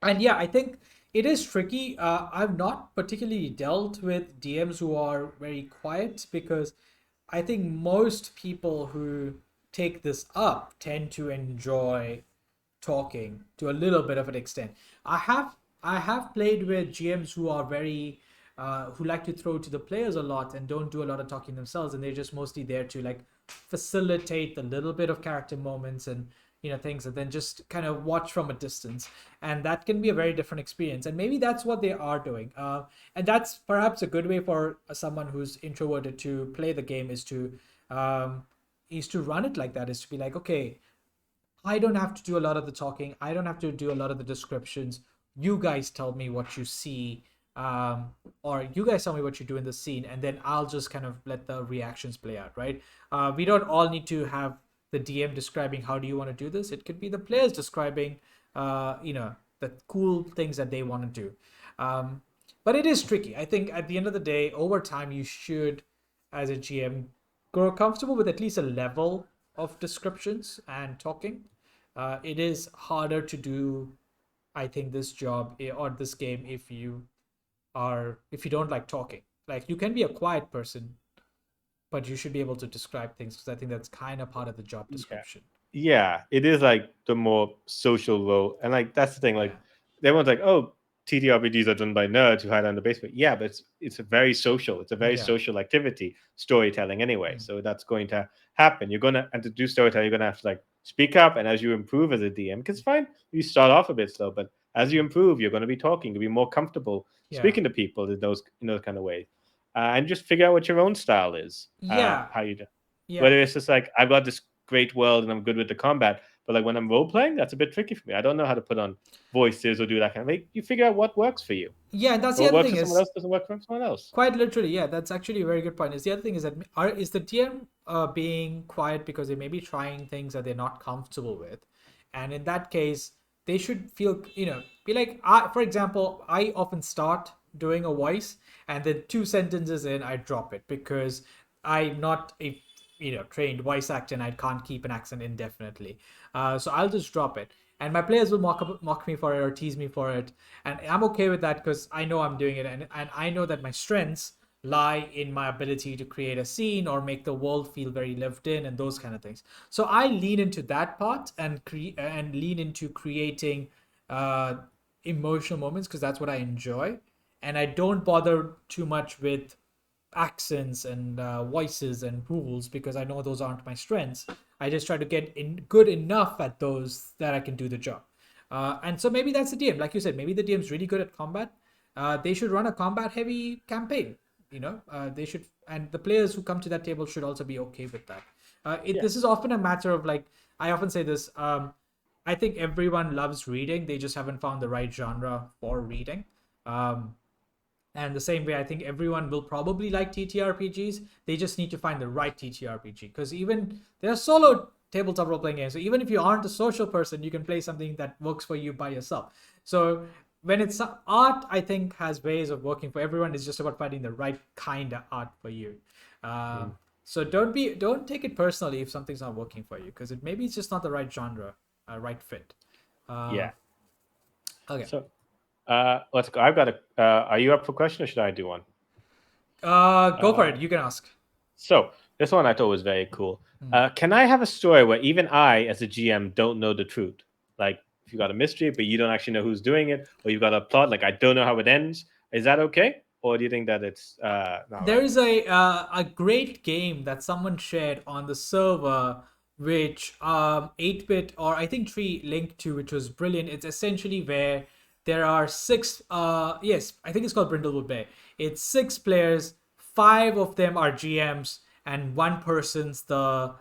and yeah, I think it is tricky. I've not particularly dealt with DMs who are very quiet because I think most people who take this up tend to enjoy talking to a little bit of an extent. I have played with GMs who are very who like to throw to the players a lot and don't do a lot of talking themselves, and they're just mostly there to like facilitate the little bit of character moments and things, and then just kind of watch from a distance, and that can be a very different experience. And maybe that's what they are doing, and that's perhaps a good way for someone who's introverted to play the game um, is to run it like that, is to be like, okay, I don't have to do a lot of the talking. I don't have to do a lot of the descriptions. You guys tell me what you see, or you guys tell me what you do in the scene, and then I'll just kind of let the reactions play out, right? We don't all need to have the DM describing how do you want to do this. It could be the players describing, the cool things that they want to do. Um, but it is tricky. I think at the end of the day, over time, you should, as a GM, grow comfortable with at least a level of descriptions and talking. It is harder to do, I think, this job or this game if you or if you don't like talking. Like you can be a quiet person, but you should be able to describe things because I think that's kind of part of the job Yeah. description. Yeah, it is like the more social role, and like that's the thing. Like Yeah. everyone's like, "Oh, TTRPGs are done by nerds who hide in the basement." Yeah, but it's a very social. It's a very Yeah. social activity, storytelling anyway. Mm. So that's going to happen. You're gonna and to do storytelling, you're gonna have to like speak up, and as you improve as a DM, because fine, you start off a bit slow, but as you improve, you're going to be talking, to be more comfortable Yeah. speaking to people in those kind of ways, and just figure out what your own style is. Yeah. How you do. Yeah. Whether it's just like I've got this great world and I'm good with the combat, but like when I'm role playing, that's a bit tricky for me. I don't know how to put on voices or do that kind of. Like, you figure out what works for you. Yeah, and that's the What other works thing for someone is else doesn't work for someone else. quite literally, yeah, that's actually a very good point. Is the other thing is that is the DM being quiet because they may be trying things that they're not comfortable with, and in that case, they should feel be like for example, I often start doing a voice and then 2 sentences in I drop it because I'm not a trained voice actor and I can't keep an accent indefinitely. So I'll just drop it, and my players will mock me for it or tease me for it, and I'm okay with that because I know I'm doing it, and I know that my strengths lie in my ability to create a scene or make the world feel very lived in and those kind of things. So I lean into that part and lean into creating uh, emotional moments because that's what I enjoy, and I don't bother too much with accents and voices and rules because I know those aren't my strengths. I just try to get in good enough at those that I can do the job. And so maybe that's the DM. Like you said, maybe the DM's really good at combat. They should run a combat heavy campaign. They should, and the players who come to that table should also be okay with that. Yeah. This is often a matter of like, I often say this. I think everyone loves reading. They just haven't found the right genre for reading. Um, and the same way, I think everyone will probably like TTRPGs. They just need to find the right TTRPG. Because even there are solo tabletop role playing games. So even if you aren't a social person, you can play something that works for you by yourself. So when it's art, I think has ways of working for everyone. It's just about finding the right kind of art for you. Mm. So don't take it personally if something's not working for you because it maybe it's just not the right genre, right fit. Uh, Yeah. okay. So let's go. I've got a. Are you up for question or should I do one? Go for Uh, it. You can ask. so this one I thought was very cool. Hmm. Can I have a story where even I, as a GM, don't know the truth? Like if you got a mystery, but you don't actually know who's doing it, or you've got a plot, like I don't know how it ends. Is that okay, or do you think that it's not There right? is a great game that someone shared on the server, which 8-bit or I think Tree linked to, which was brilliant. It's essentially where there are six. Yes, I think it's called Brindlewood Bay. It's 6 players. 5 of them are GMs, and one person's the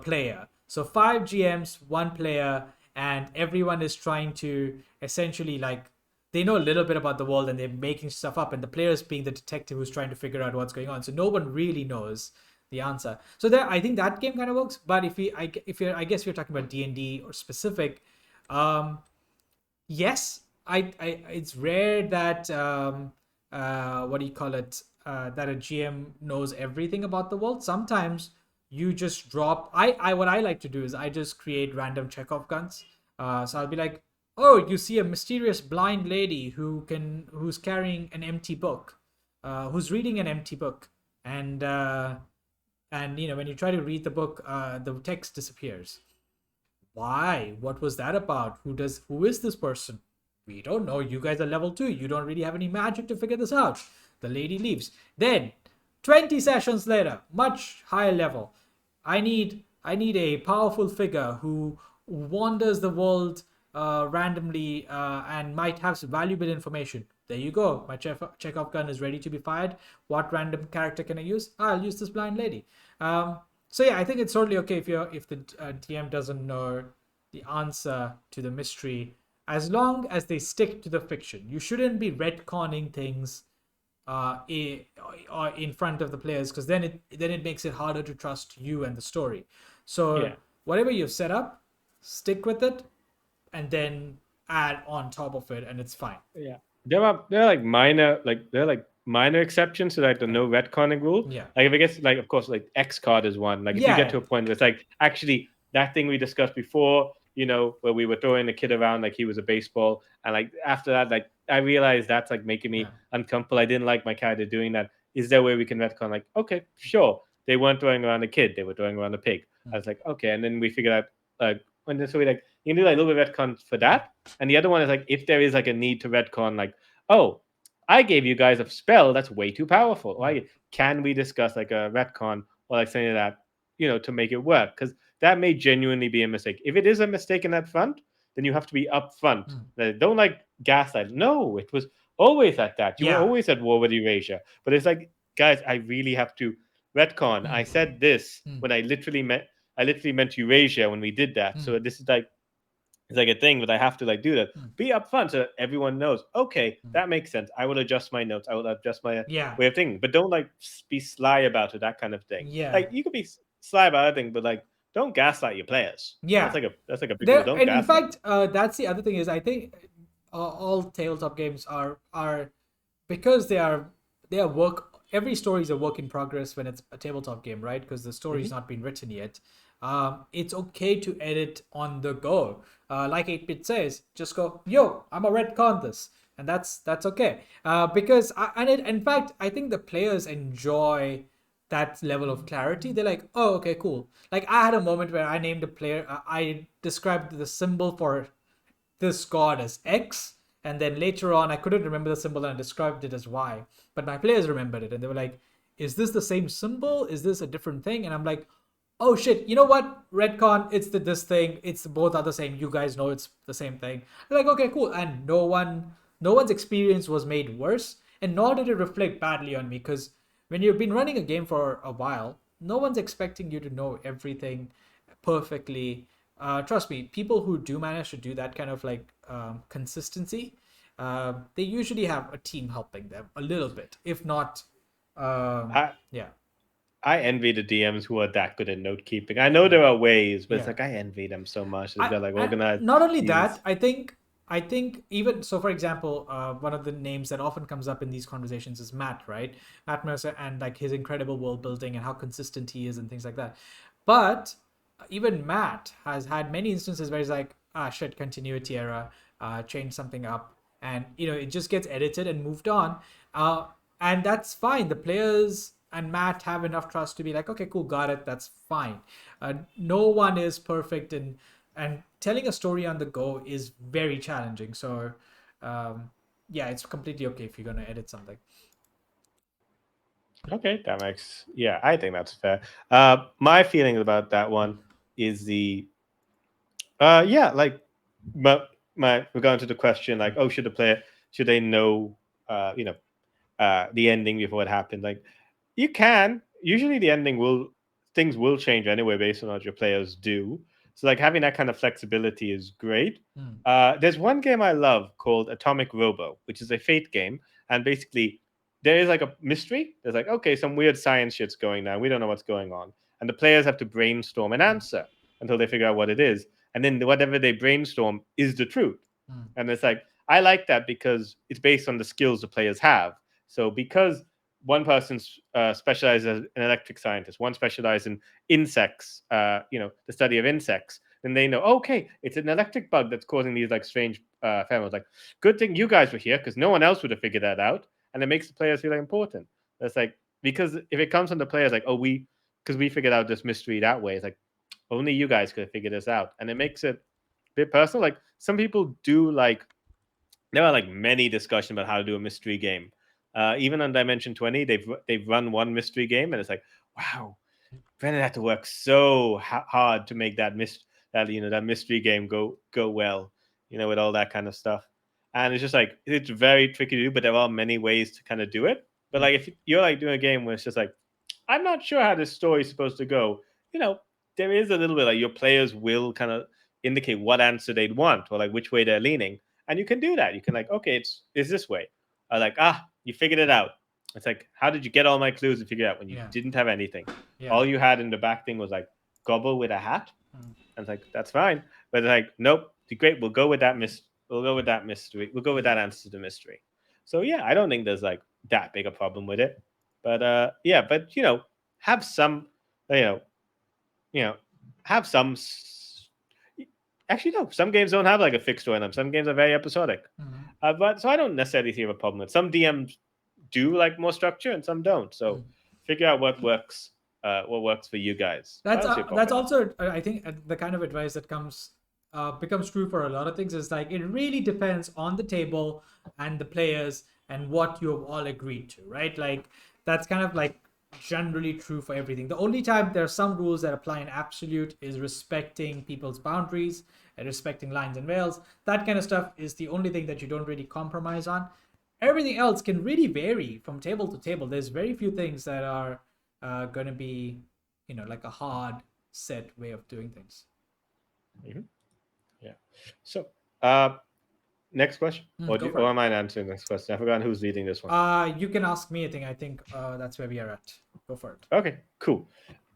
player. So 5 GMs, 1 player, and everyone is trying to essentially like they know a little bit about the world and they're making stuff up, and the players being the detective who's trying to figure out what's going on. So no one really knows the answer. So there, I think that game kind of works. But if you're, I guess, if you're talking about D&D or specific, um, yes, it's rare that what do you call it? That a GM knows everything about the world. Sometimes you just drop. What I like to do is I just create random Chekhov guns. So I'll be like, oh, you see a mysterious blind lady who's carrying an empty book, who's reading an empty book, and when you try to read the book, the text disappears. Why? What was that about? Who is this person? We don't know. You guys are level 2. You don't really have any magic to figure this out. The lady leaves. Then 20 sessions later, much higher level. I need a powerful figure who wanders the world randomly and might have some valuable information. There you go. My Chekhov gun is ready to be fired. What random character can I use? I'll use this blind lady. So yeah, I think it's totally okay if the DM doesn't know the answer to the mystery, as long as they stick to the fiction. You shouldn't be retconning things in front of the players because then it makes it harder to trust you and the story. So Yeah. whatever you've set up, stick with it, and then add on top of it, and it's fine. Yeah, there are like minor exceptions to like the Yeah, no retconning rule. yeah, Like if it gets like of course like X card is one. Like if you get yeah, to a point where it's like actually that thing we discussed before, where we were throwing the kid around like he was a baseball, and like after that, like I realized that's like making Yeah. me uncomfortable. I didn't like my character doing that. Is there a way we can retcon? Like, okay, sure. They weren't throwing around a kid; they were throwing around a pig. I Mm, was like, okay, and then we figured out when so we like you can do like a little bit of retcon for that, and the other one is like if there is like a need to retcon, like oh, I gave you guys a spell that's way too powerful. mm, Why can we discuss like a retcon or like something like that, to make it work? Because that may genuinely be a mistake. If it is a mistake in that front, then you have to be upfront. mm. Don't like gaslight. No, it was always at that. You were Yeah. always at war with erasure. But it's like, guys, I really have to retcon. I Mm, said this mm, when I literally meant erasure when we did that. mm, So this is like it's like a thing, but I have to like do that. mm, Be upfront so that everyone knows. Okay, mm. that makes sense. I will adjust my notes. I will adjust my Yeah. way of thinking. But don't like be sly about it. That kind of thing. Yeah. Like you could be sly about other things, but like don't gaslight your players. Yeah. That's like a big rule. There, Don't and in gaslight. fact, that's the other thing is I think all tabletop games are because they are work. Every story is a work in progress when it's a tabletop game, right? Because the story's Hmm. not been written yet. It's okay to edit on the go. Like 8-bit says, just go, yo, I'm a retcon this, and that's okay. Because in fact, I think the players enjoy that level of clarity. They're like, oh, okay, cool. Like I had a moment where I named a player. I described the symbol for this god as X, and then later on I couldn't remember the symbol and I described it as Y. But my players remembered it and they were like, is this the same symbol? Is this a different thing? And I'm like, oh shit, you know what? Redcon, it's this thing. It's both are the same. You guys know it's the same thing. They're like, okay, cool. And no one's experience was made worse, and nor did it reflect badly on me because when you've been running a game for a while, no one's expecting you to know everything perfectly. Trust me, people who do manage to do that kind of like consistency, they usually have a team helping them a little bit, if not, I yeah, I envy the DMs who are that good at note keeping. I know there are ways, but it's yeah. like I envy them so much. They've I, got like I organized not only teams. that, I think even so. For example, one of the names that often comes up in these conversations is Matt, right? Matt Mercer and like his incredible world building and how consistent he is and things like that. But even Matt has had many instances where he's like, ah, shit, continuity error, change something up, and it just gets edited and moved on. Uh, and that's fine. The players and Matt have enough trust to be like, okay, cool, got it, that's fine. No one is perfect, and telling a story on the go is very challenging. So, um, yeah, it's completely okay if you're gonna edit something. Okay, that makes I think that's fair. My feeling about that one is like but we're going to the question like, oh, should they know the ending before it happened? Like you can. Usually the ending will things will change anyway based on what your players do. So like having that kind of flexibility is great. Mm, There's one game I love called Atomic Robo, which is a Fate game, and basically there is like a mystery. There's like okay, some weird science shit's going on. We don't know what's going on, and the players have to brainstorm an mm, answer until they figure out what it is, and then whatever they brainstorm is the truth. mm, And it's like I like that because it's based on the skills the players have. So because one person specializes in electric scientist, one specializes in insects, the study of insects, then they know, okay, it's an electric bug that's causing these like strange pheromones. Like, good thing you guys were here because no one else would have figured that out. And it makes the players feel like important. That's like, because if it comes from the players, like, oh, because we figured out this mystery that way, it's like, only you guys could have figured this out. And it makes it a bit personal. Like, some people do like there are like many discussions about how to do a mystery game. Even on Dimension 20, they've run one mystery game, and it's like, wow, Brennan had to work so hard to make that mystery game go well, with all that kind of stuff. And it's just like it's very tricky to do, but there are many ways to kind of do it. But mm, like if you're like doing a game where it's just like, I'm not sure how this story is supposed to go, you know, there is a little bit like your players will kind of indicate what answer they'd want or like which way they're leaning, and you can do that. You can like, okay, it's this way. Or like, you figured it out. It's like, how did you get all my clues and figure it out when you yeah, didn't have anything? yeah, All you had in the back thing was like gobble with a hat. mm, And it's like, that's fine. But it's like, nope, great, we'll go with that mystery. We'll go with mm, that answer to the mystery. So yeah, I don't think there's like that big a problem with it. But but have some you know, you know, have some actually no. Some games don't have like a fixed story in them. Some games are very episodic. Mhm. But so I don't necessarily see a problem with some DMs do like more structure and some don't. So figure out what works for you guys. I don't see a problem That's with that. also I think the kind of advice that comes becomes true for a lot of things is like it really depends on the table and the players and what you have all agreed to, right? Like that's kind of like generally true for everything. The only time there are some rules that apply in absolute is respecting people's boundaries and respecting lines and rails. That kind of stuff is the only thing that you don't really compromise on. Everything else can really vary from table to table. There's very few things that are going to be, like a hard set way of doing things. Hmm. Yeah. So, uh, next question, Go for or it. am I answering next question? I forgot who's leading this one. You can ask me a thing. I think that's where we are at. Go for it. Okay, cool.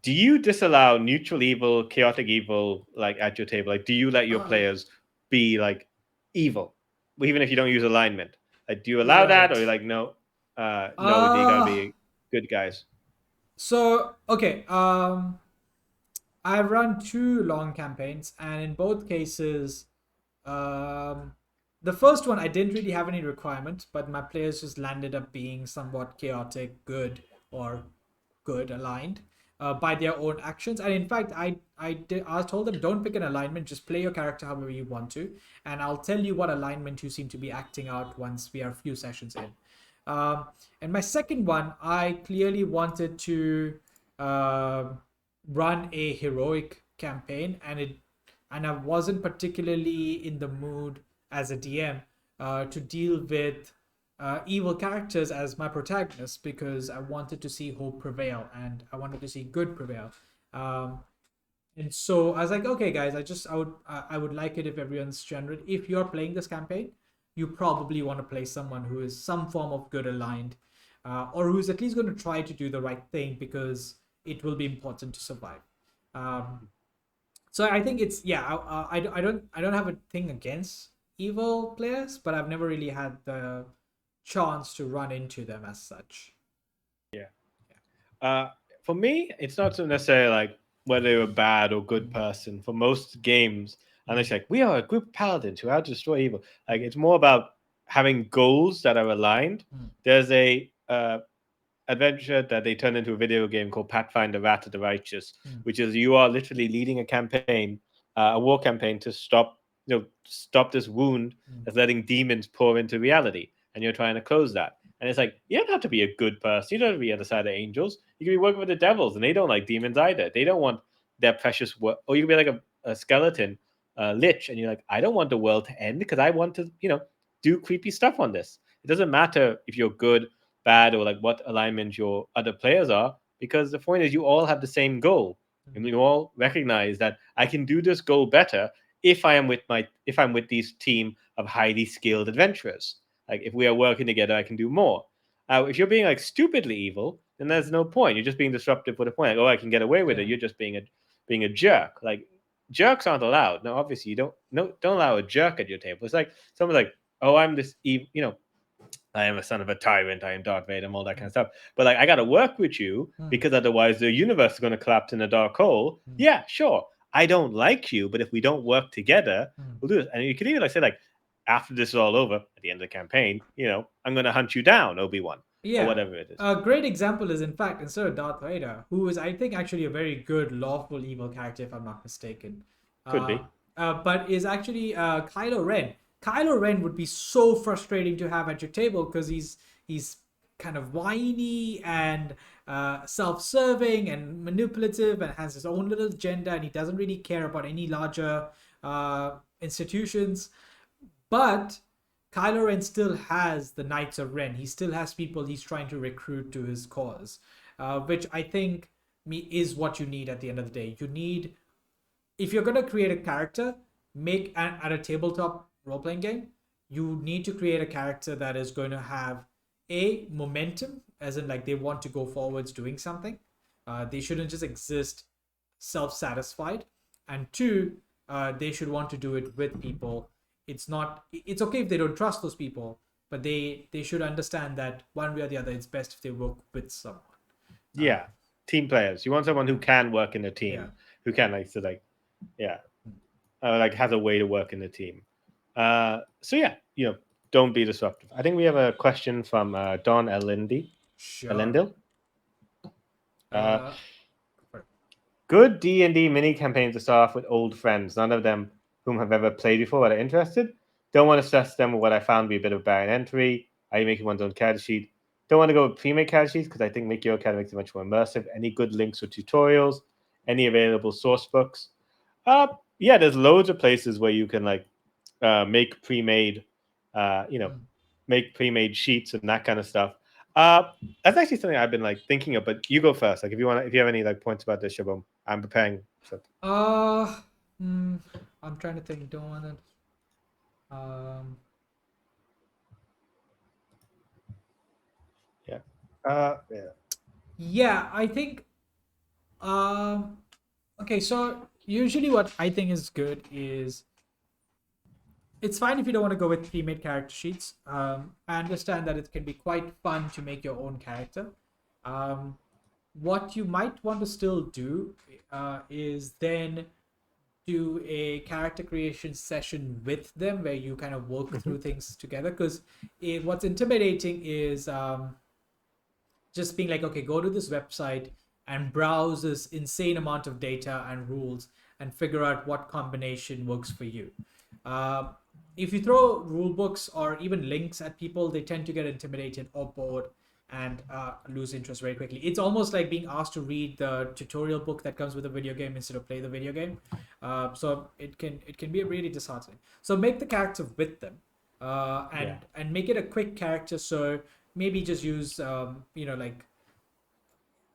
Do you disallow neutral evil, chaotic evil, like at your table? Like, do you let your Uh, players be like evil, even if you don't use alignment? Like, do you allow that, or you're right. like, no, no, they gotta Uh, be good guys? so okay. I've run two long campaigns, and in both cases, um, the first one I didn't really have any requirement, but my players just landed up being somewhat chaotic, good, or good aligned by their own actions. And in fact, I told them don't pick an alignment, just play your character however you want to, and I'll tell you what alignment you seem to be acting out once we are a few sessions in. Um, and my second one, I clearly wanted to uh, run a heroic campaign, and I wasn't particularly in the mood as a DM to deal with evil characters as my protagonists because I wanted to see hope prevail and I wanted to see good prevail. Um, and so I was like, okay, guys, I would like it if everyone's general. If you're playing this campaign, you probably want to play someone who is some form of good aligned, or who's at least going to try to do the right thing because it will be important to survive. Um, so I think it's yeah. I don't have a thing against evil players, but I've never really had the chance to run into them as such. Yeah. Uh, for me, it's not so necessarily like whether you're a bad or good person. For most games, and it's like we are a group of paladins who have to destroy evil. Like it's more about having goals that are aligned. Mm, There's a adventure that they turned into a video game called Pathfinder: Wrath of the Righteous, mm, which is you are literally leading a campaign, a war campaign to stop this wound mm. that's letting demons pour into reality, and you're trying to close that. And it's like you don't have to be a good person. You don't have to be on the side of angels. You can be working with the devils, and they don't like demons either. They don't want their precious work. Or you can be like a skeleton, lich, and you're like, I don't want the world to end because I want to, do creepy stuff on this. It doesn't matter if you're good, bad, or like what alignment your other players are, because the point is you all have the same goal, and we all recognize that I can do this goal better if I'm with these team of highly skilled adventurers. Like if we are working together, I can do more. If you're being like stupidly evil, then there's no point. You're just being disruptive for the point. Like, oh, I can get away with it. Yeah, You're just being a jerk. Like jerks aren't allowed. No, obviously you don't allow a jerk at your table. It's like someone's like, oh, I'm this evil, I am a son of a tyrant, I am Darth Vader, and all that kind mm, of stuff. But like, I got to work with you mm, because otherwise the universe is going to collapse in a dark hole. mm, Yeah, sure. I don't like you, but if we don't work together, mm. we'll do this. And you could even like say like, after this is all over, at the end of the campaign, I'm going to hunt you down, Obi-Wan, or Yeah, whatever it is. a great example is in fact instead of Darth Vader, who is I think actually a very good lawful evil character if I'm not mistaken, Could uh, be. but is actually Kylo Ren. Kylo Ren would be so frustrating to have at your table because he's kind of whiny and self-serving and manipulative and has his own little agenda and he doesn't really care about any larger institutions. But Kylo Ren still has the Knights of Ren. He still has people he's trying to recruit to his cause, which I think is what you need at the end of the day. You need, if you're going to create a character, make at a tabletop role playing game, you need to create a character that is going to have a momentum, as in like they want to go forwards doing something. They shouldn't just exist self satisfied, and two, they should want to do it with people. It's okay if they don't trust those people, but they should understand that one way or the other it's best if they work with someone. uh, Yeah. Team players. You want someone who can work in a yeah. team, who can like, so like, yeah. like has a way to work in the team. So yeah, don't be disruptive. I think we have a question from Don Sure. Elendil. Uh, Uh, for- Good D&D mini campaigns to start off with old friends, none of them whom have ever played before but are interested. Don't want to stress them with what I found to be a bit of a barrier entry. Are you making one's own character sheet? Don't want to go with pre-made character sheets because I think make your character makes it much more immersive. Any good links or tutorials? Any available source books? Uh, yeah, there's loads of places where you can like make pre-made, uh, you know, mm. make pre-made sheets and that kind of stuff. Uh, that's actually something I've been like thinking of. But you go first. Like if you have any like points about this, Shabam, I'm preparing. So Uh, mm, I'm trying to think. Don't want to. yeah, yeah, Yeah, I think. Um, okay, so usually what I think is good is it's fine if you don't want to go with pre-made character sheets. I understand that it can be quite fun to make your own character. Um, what you might want to still do is then do a character creation session with them where you kind of work hmm through things together. Because what's intimidating is just being like, okay, go to this website and browse this insane amount of data and rules and figure out what combination works for you. Uh, if you throw rule books or even links at people, they tend to get intimidated or bored and lose interest very quickly. It's almost like being asked to read the tutorial book that comes with a video game instead of play the video game. So it can be really disheartening. So make the character with them, yeah, and make it a quick character. So maybe just use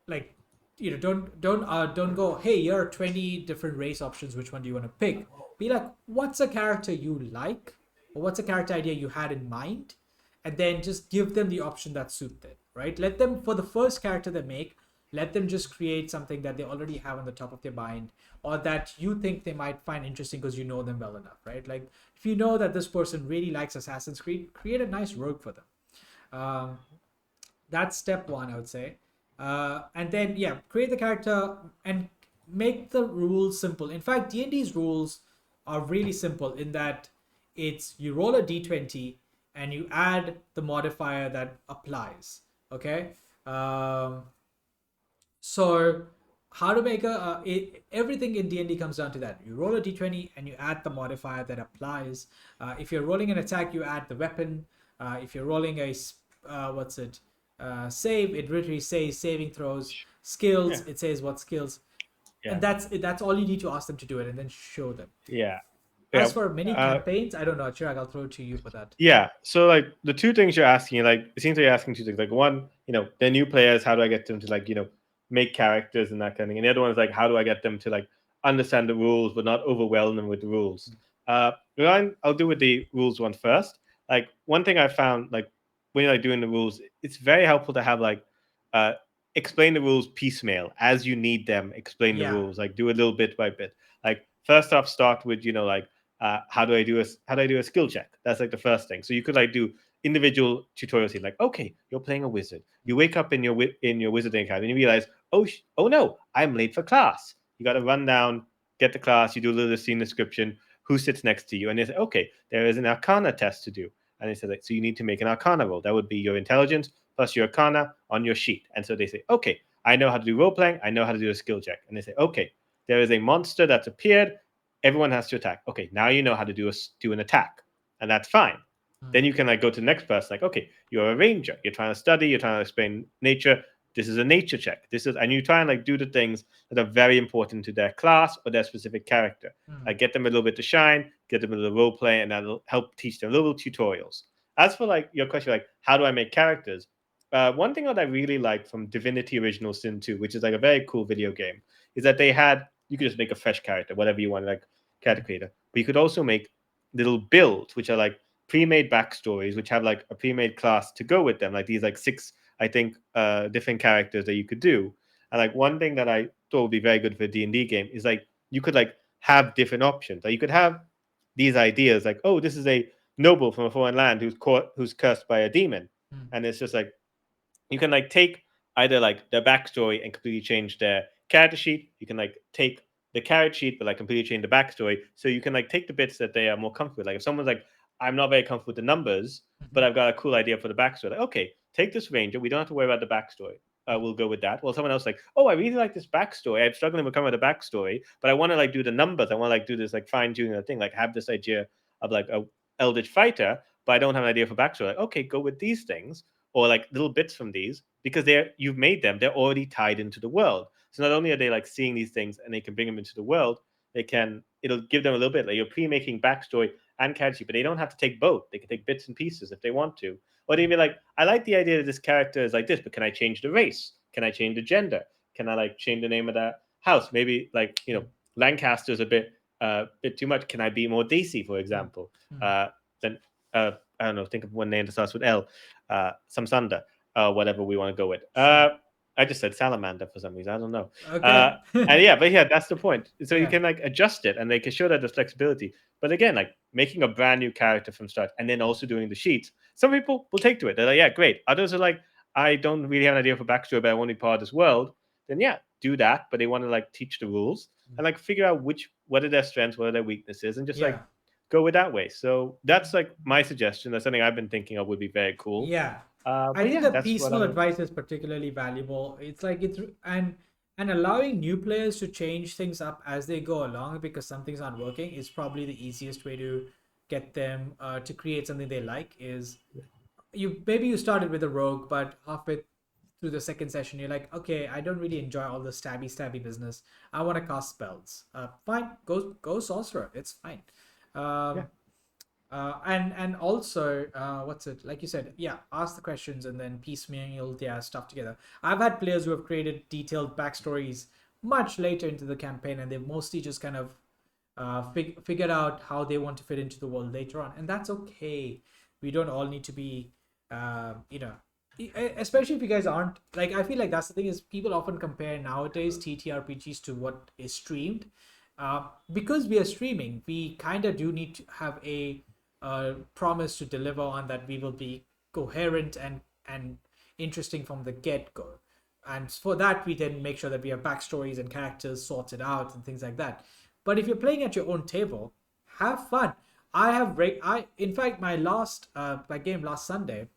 like don't go, hey, here are 20 different race options, which one do you want to pick. Be like, what's a character you like, or what's a character idea you had in mind, and then just give them the option that suit them, right? Let them, for the first character they make, let them just create something that they already have on the top of their mind, or that you think they might find interesting because you know them well enough, right? Like, if you know that this person really likes Assassin's Creed, create a nice rogue for them. um, that's step one, I would say. And then, yeah, create the character and make the rules simple. In fact, D&D's rules are really simple in that it's you roll a d20 and you add the modifier that applies. Okay. um, so how to make everything in D&D comes down to that. You roll a d20 and you add the modifier that applies. If you're rolling an attack, you add the weapon. If you're rolling a what's it save, it literally says saving throws. yeah, Skills, it says what skills. yeah, And that's all you need to ask them to do it, and then show them. yeah, As yeah. for mini Uh, campaigns, I don't know, Chirag, I'll throw it to you for that. Yeah. So like the two things you're asking, like it seems like you're asking two things. Like one, they're new players. How do I get them to like make characters and that kind of thing? And the other one is like, how do I get them to like understand the rules but not overwhelm them with the rules? Ryan, I'll do with the rules one first. Like one thing I found, like when you're like doing the rules, it's very helpful to have like uh explain the rules piecemeal as you need them. Explain the Yeah. rules, like do it little bit by bit. Like first off, start with like how do I do a skill check? That's like the first thing. So you could like do individual tutorials here, like okay, you're playing a wizard. You wake up in your wizarding academy and you realize, oh no, I'm late for class. You got to run down, get the class. You do a little scene description. Who sits next to you? And they say, okay, there is an Arcana test to do. And they say, like, so you need to make an Arcana roll. That would be your intelligence plus your Arcana on your sheet. And so they say, okay, I know how to do role playing. I know how to do a skill check. And they say, okay, there is a monster that's appeared. Everyone has to attack. Okay, now you know how to do an attack, and that's fine. Then Mm, you can like go to the next person, like, okay, you're a ranger, you're trying to study, you're trying to explain nature. This is a nature check. And you try and like do the things that are very important to their class or their specific character. mm, Like get them a little bit to shine, get them a little role play, and that'll help teach them little tutorials. As for like your question, like how do I make characters? One thing that I really like from Divinity Original Sin 2, which is like a very cool video game, is that they had you could just make a fresh character, whatever you want, like character mm, creator. But you could also make little builds, which are like pre-made backstories, which have like a pre-made class to go with them. Like these like six, I think, different characters that you could do. And like one thing that I thought would be very good for a D&D game is like you could like have different options. Like you could have these ideas like, oh, this is a noble from a foreign land who's cursed by a demon. mm, And it's just like you can like take either like their backstory and completely change their character sheet. You can like take the character sheet, but like completely change the backstory. So you can like take the bits that they are more comfortable with. Like if someone's like, I'm not very comfortable with the numbers, but Mhm. I've got a cool idea for the backstory. Like, okay, take this ranger. We don't have to worry about the backstory. We'll go with that. Well, someone else like, oh, I really like this backstory. I'm struggling to come with the backstory, but I want to like do the numbers. I want to like do this like fine tuning the thing. Like have this idea of like a eldritch fighter, but I don't have an idea for backstory. Like, okay, go with these things or like little bits from these because they're you've made them. They're already tied into the world. So not only are they like seeing these things and they can bring them into the world, they can it'll give them a little bit like you're pre-making backstory and character, but they don't have to take both. They can take bits and pieces if they want to. Or they'd be like, I like the idea that this character is like this, but can I change the race? Can I change the gender? Can I like change the name of that house? Maybe like Lancaster's a bit too much. Can I be more Daisy, for Mhm. example? Mhm. Then I don't know. Think of one name that starts with L. Some Sunder, whatever we want to go with. Sure. I just said salamander for some reason. I don't know. Uh, Okay. and yeah, but yeah, that's the point. So you Yeah. can like adjust it, and they can show that there's flexibility. But again, like making a brand new character from start, and then also doing the sheets. Some people will take to it. They're like, yeah, great. Others are like, I don't really have an idea for backstory, but I want to be part of this world. Then yeah, do that. But they want to like teach the rules and like figure out what are their strengths, what are their weaknesses, and just like Yeah. go with that way. So that's like my suggestion. That's something I've been thinking of would be very cool. Yeah. I But think yeah, the that's what piecemeal I'm. advice is particularly valuable. It's like and allowing new players to change things up as they go along because something's not working is probably the easiest way to get them to create something they like. Is you started with a rogue, but halfway through the second session you're like, okay, I don't really enjoy all the stabby business. I want to cast spells. Fine, go sorcerer. It's fine. Yeah, Um, and also, what's it like you said? Yeah, ask the questions and then piecemeal their stuff together. I've had players who have created detailed backstories much later into the campaign, and they've mostly just kind of figured out how they want to fit into the world later on, and that's okay. We don't all need to be, especially if you guys aren't like. I feel like that's the thing is people often compare nowadays TTRPGs to what is streamed. Because we are streaming, we kind of do need to have a promise to deliver on that. We will be coherent and interesting from the get go, and for that we then make sure that we have backstories and characters sorted out and things like that. But if you're playing at your own table, have fun. I in fact my game last Sunday,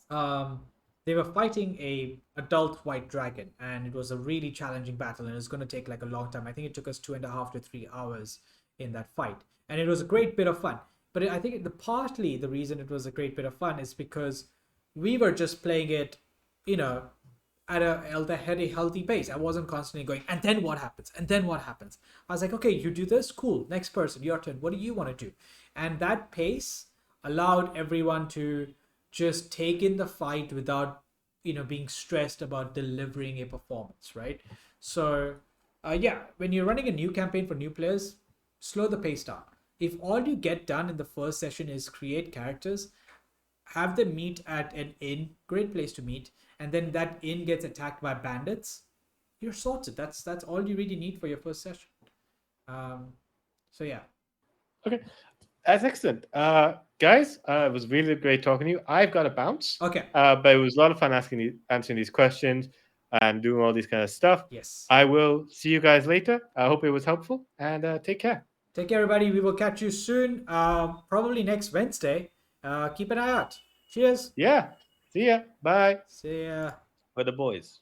um, they were fighting a adult white dragon, and it was a really challenging battle, and it was going to take like a long time. I think it took us 2.5 to 3 hours in that fight, and it was a great bit of fun. But I think partly the reason it was a great bit of fun is because we were just playing it, you know, at a healthy pace. I wasn't constantly going, and then what happens? And then what happens? I was like, okay, you do this, cool. Next person, your turn. What do you want to do? And that pace allowed everyone to just take in the fight without, being stressed about delivering a performance, right? So, yeah, when you're running a new campaign for new players, slow the pace down. If all you get done in the first session is create characters, have them meet at an inn, great place to meet, and then that inn gets attacked by bandits, you're sorted. That's all you really need for your first session. Um, so yeah. okay. That's excellent. Guys, it was really great talking to you. I've got to bounce, Okay. but it was a lot of fun answering these questions and doing all these kind of stuff. Yes. I will see you guys later. I hope it was helpful and take care. Take care, everybody. We will catch you soon. Probably next Wednesday. Keep an eye out. Cheers. Yeah. See ya. Bye. See ya. For the boys.